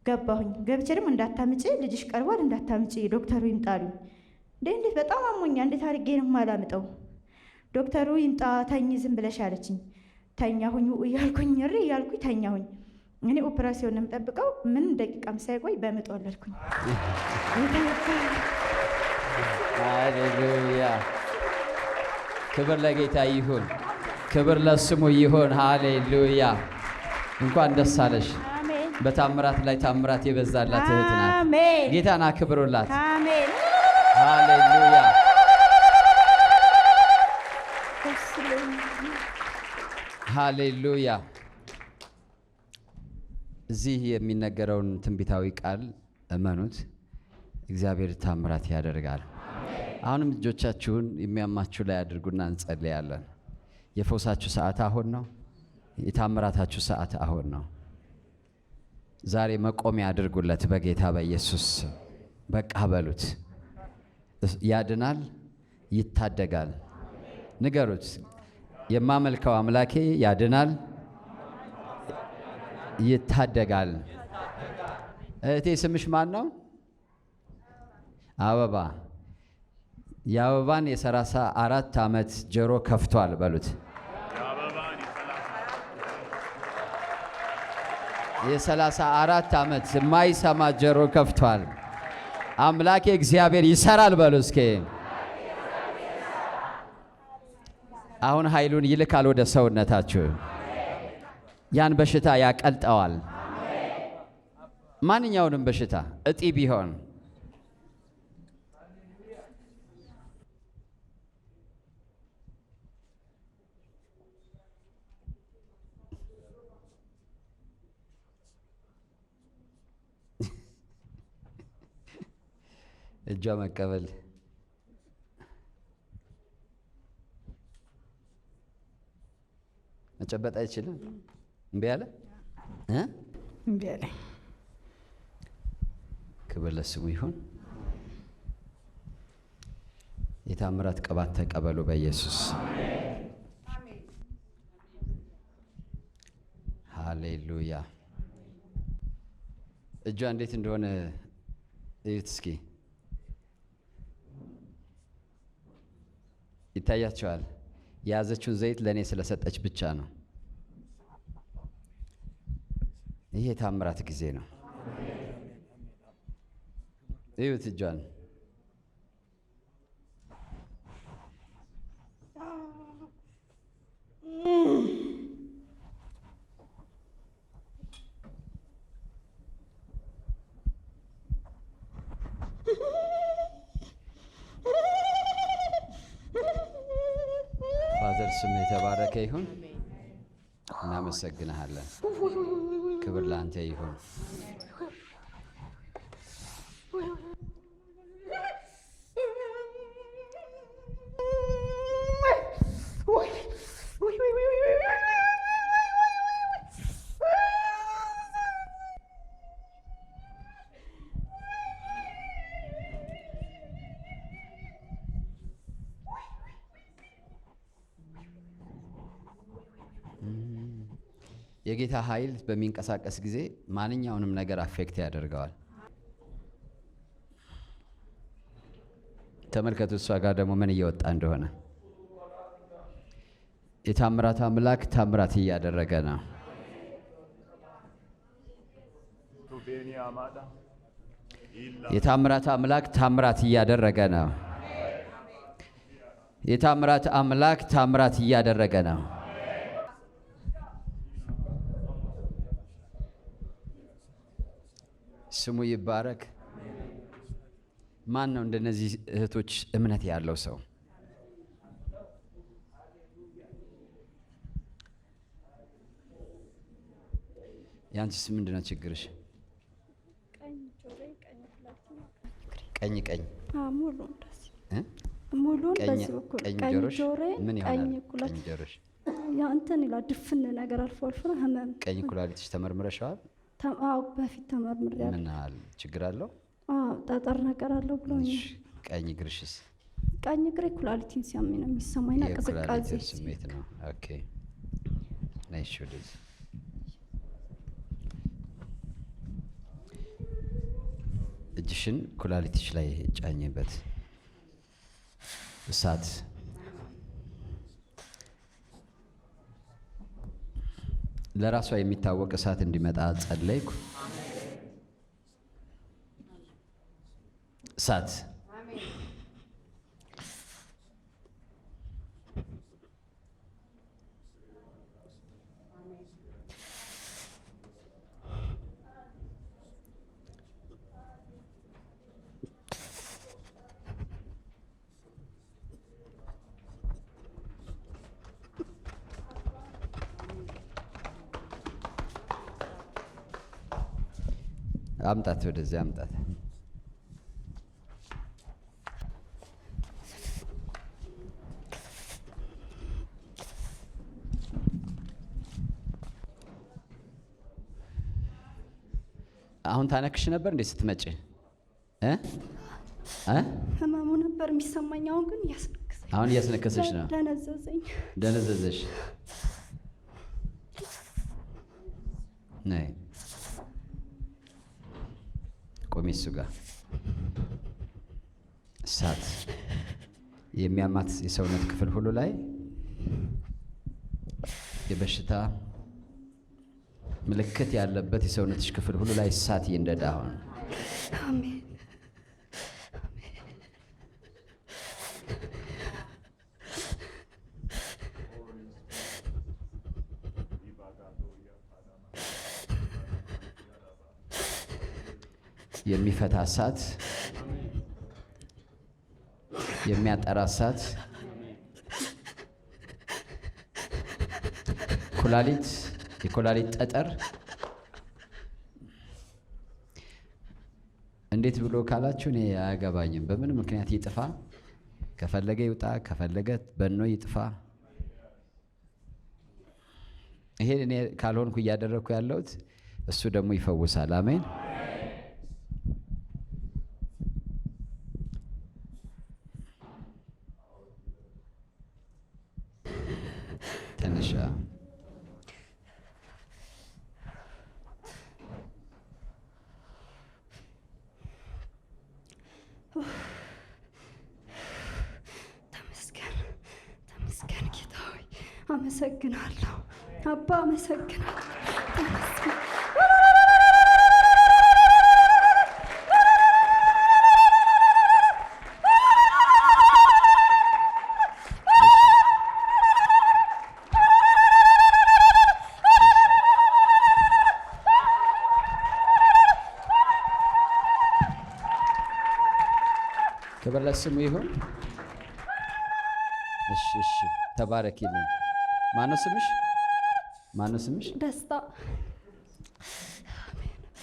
ገባሁኝ። ገብቼ ደግሞ እንዳታምጪ ልጅሽ ቀርቧል እንዳታምጪ ዶክተሩ ይምጣሉኝ። እንዴት በጣም አሞኛ እንዴት አድርጌ ነው የማላምጠው? ዶክተሩ ይምጣ ተኝ ዝም ብለሽ አለችኝ። ተኛሁኝ እያልኩኝ እሪ እያልኩኝ ተኛሁኝ። እኔ ኦፕራሲዮን ነው የምጠብቀው። ምንም ደቂቃም ሳይቆይ በምጥ ወለድኩኝ። ሃሌሉያ! ክብር ለጌታ ይሁን፣ ክብር ለስሙ ይሁን። ሃሌሉያ! እንኳን ደስ አለሽ። በታምራት ላይ ታምራት የበዛላት እህት ናት። ጌታን አክብሩላት። አሜን። ሃሌሉያ! ሃሌሉያ። እዚህ የሚነገረውን ትንቢታዊ ቃል እመኑት፣ እግዚአብሔር ታምራት ያደርጋል። አሁንም እጆቻችሁን የሚያማችሁ ላይ አድርጉና እንጸልያለን። የፈውሳችሁ ሰዓት አሁን ነው። የታምራታችሁ ሰዓት አሁን ነው። ዛሬ መቆሚያ አድርጉለት በጌታ በኢየሱስ። በቃ በሉት። ያድናል፣ ይታደጋል። ንገሩት፣ የማመልከው አምላኬ ያድናል፣ ይታደጋል። እህቴ ስምሽ ማን ነው? አበባ። የአበባን የ34 ዓመት ጆሮ ከፍቷል በሉት። የ34 ዓመት የማይሰማ ጆሮ ከፍቷል። አምላኬ እግዚአብሔር ይሰራል በሉ እስኪ። አሁን ኃይሉን ይልካል ወደ ሰውነታችሁ። ያን በሽታ ያቀልጠዋል። ማንኛውንም በሽታ እጢ ቢሆን እጇ መቀበል መጨበጥ አይችልም። እምቢ አለ እምቢ አለ። ክብር ለስሙ ይሁን። የታምራት ቅባት ተቀበሉ በኢየሱስ። ሃሌሉያ። እጇ እንዴት እንደሆነ እዩት እስኪ። ይታያቸዋል። የያዘችውን ዘይት ለእኔ ስለሰጠች ብቻ ነው። ይህ የታምራት ጊዜ ነው። እዩት እጇን። ፋዘር ስም የተባረከ ይሁን። እናመሰግንሃለን። ክብር ለአንተ ይሁን። የጌታ ኃይል በሚንቀሳቀስ ጊዜ ማንኛውንም ነገር አፌክት ያደርገዋል። ተመልከቱ፣ እሷ ጋር ደግሞ ምን እየወጣ እንደሆነ። የታምራት አምላክ ታምራት እያደረገ ነው። የታምራት አምላክ ታምራት እያደረገ ነው። የታምራት አምላክ ታምራት እያደረገ ነው። ስሙ ይባረክ። ማን ነው እንደነዚህ እህቶች እምነት ያለው ሰው? ያንቺስ ምንድነው ችግርሽ? ቀኝ ሙሉን በዚህ በኩል ቀኝ ጆሮሽ ምን ይሆናል? ቀኝ ጆሮሽ ያንተን ይላ ድፍን ነገር አልፎ አልፎ ህመም። ቀኝ ኩላሊትሽ ተመርምረሻል? አዎ በፊት ተመርምሬያለሁ። ምን አለ? ችግር አለው? አዎ ጠጠር ነገር አለው ብሎኝ። ቀኝ እግርሽስ? ቀኝ እግሬ ኩላሊቲን ሲያመኝ ነው የሚሰማኝ። ቅዝቃዜ ስሜት ነው። ኦኬ ናይስ ሹልዝ እጅሽን ኩላሊትሽ ላይ ጫኝበት። እሳት ለራሷ የሚታወቅ እሳት እንዲመጣ ጸለይኩ። እሳት አምጣት፣ ወደዚያ አምጣት። አሁን ታነክሽ ነበር እንዴ ስትመጪ? ህመሙ ነበር የሚሰማኝ። አሁን ግን እያስነከሰኝ። አሁን እያስነከሰሽ ነው። ደነዘዘኝ። ደነዘዘሽ። ነይ ቆሚ። እሱ ጋር እሳት የሚያማት የሰውነት ክፍል ሁሉ ላይ የበሽታ ምልክት ያለበት የሰውነትሽ ክፍል ሁሉ ላይ እሳት ይንደዳ አሁን። አሜን። የሚፈታ እሳት፣ የሚያጠራ እሳት፣ ኩላሊት፣ የኩላሊት ጠጠር እንዴት ብሎ ካላችሁ እኔ አያገባኝም። በምን ምክንያት ይጥፋ፣ ከፈለገ ይውጣ፣ ከፈለገ በኖ ይጥፋ። ይሄን እኔ ካልሆንኩ እያደረግኩ ያለሁት እሱ ደግሞ ይፈውሳል። አሜን። ትንሽ ተመስገን ጌታ ሆይ አመሰግናለሁ። አባ አመሰግናለሁ። ተመስገን። ክብር ለስሙ ይሁን። እሺ እሺ፣ ተባረኪልኝ። ማነው ስምሽ? ማነው ስምሽ? ደስታ።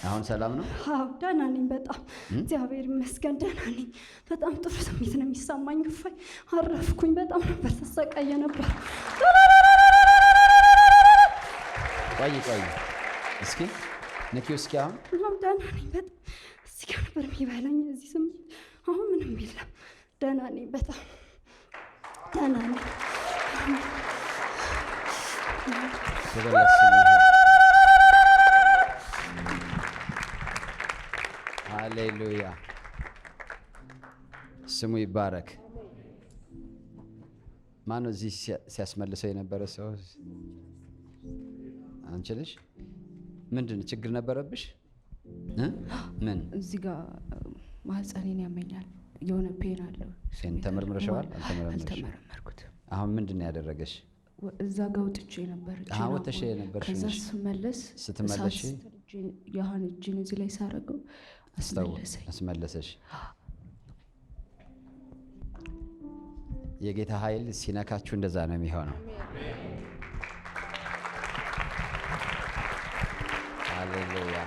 አሁን ሰላም ነው? አዎ ደህና ነኝ። በጣም እግዚአብሔር ይመስገን ደህና ነኝ። በጣም ጥሩ ስሜት ነው የሚሰማኝ። እፎይ አረፍኩኝ። በጣም ነበር ተሰቃየ ነበር። ቆይ እስኪ ንኪው እስኪ። አሁን ደህና ነኝ በጣም። እዚህ ጋር ነበር የሚበላኝ እዚህ ስሜት። አሁን ምንም የለም። ደህና ነኝ በጣም ደህና ነኝ። ሃሌሉያ፣ ስሙ ይባረክ። ማነው እዚህ ሲያስመልሰው የነበረ ሰው? አንቺ ነሽ? ምንድን ችግር ነበረብሽ? ምን? እዚህ ጋር ማህፀኔን ያመኛል። የሆነ ፔን አለው። ተመርምረሻዋል? አልተመረመርኩትም። አሁን ምንድን ነው ያደረገሽ? እዛ ጋር ወጥቼ ነበር። ወጥቼ ነበር። ከዛ ስትመለሽ ያህን እጅን እዚህ ላይ ሳረገው አስመለሰሽ። የጌታ ኃይል ሲነካችሁ እንደዛ ነው የሚሆነው። ሃሌሉያ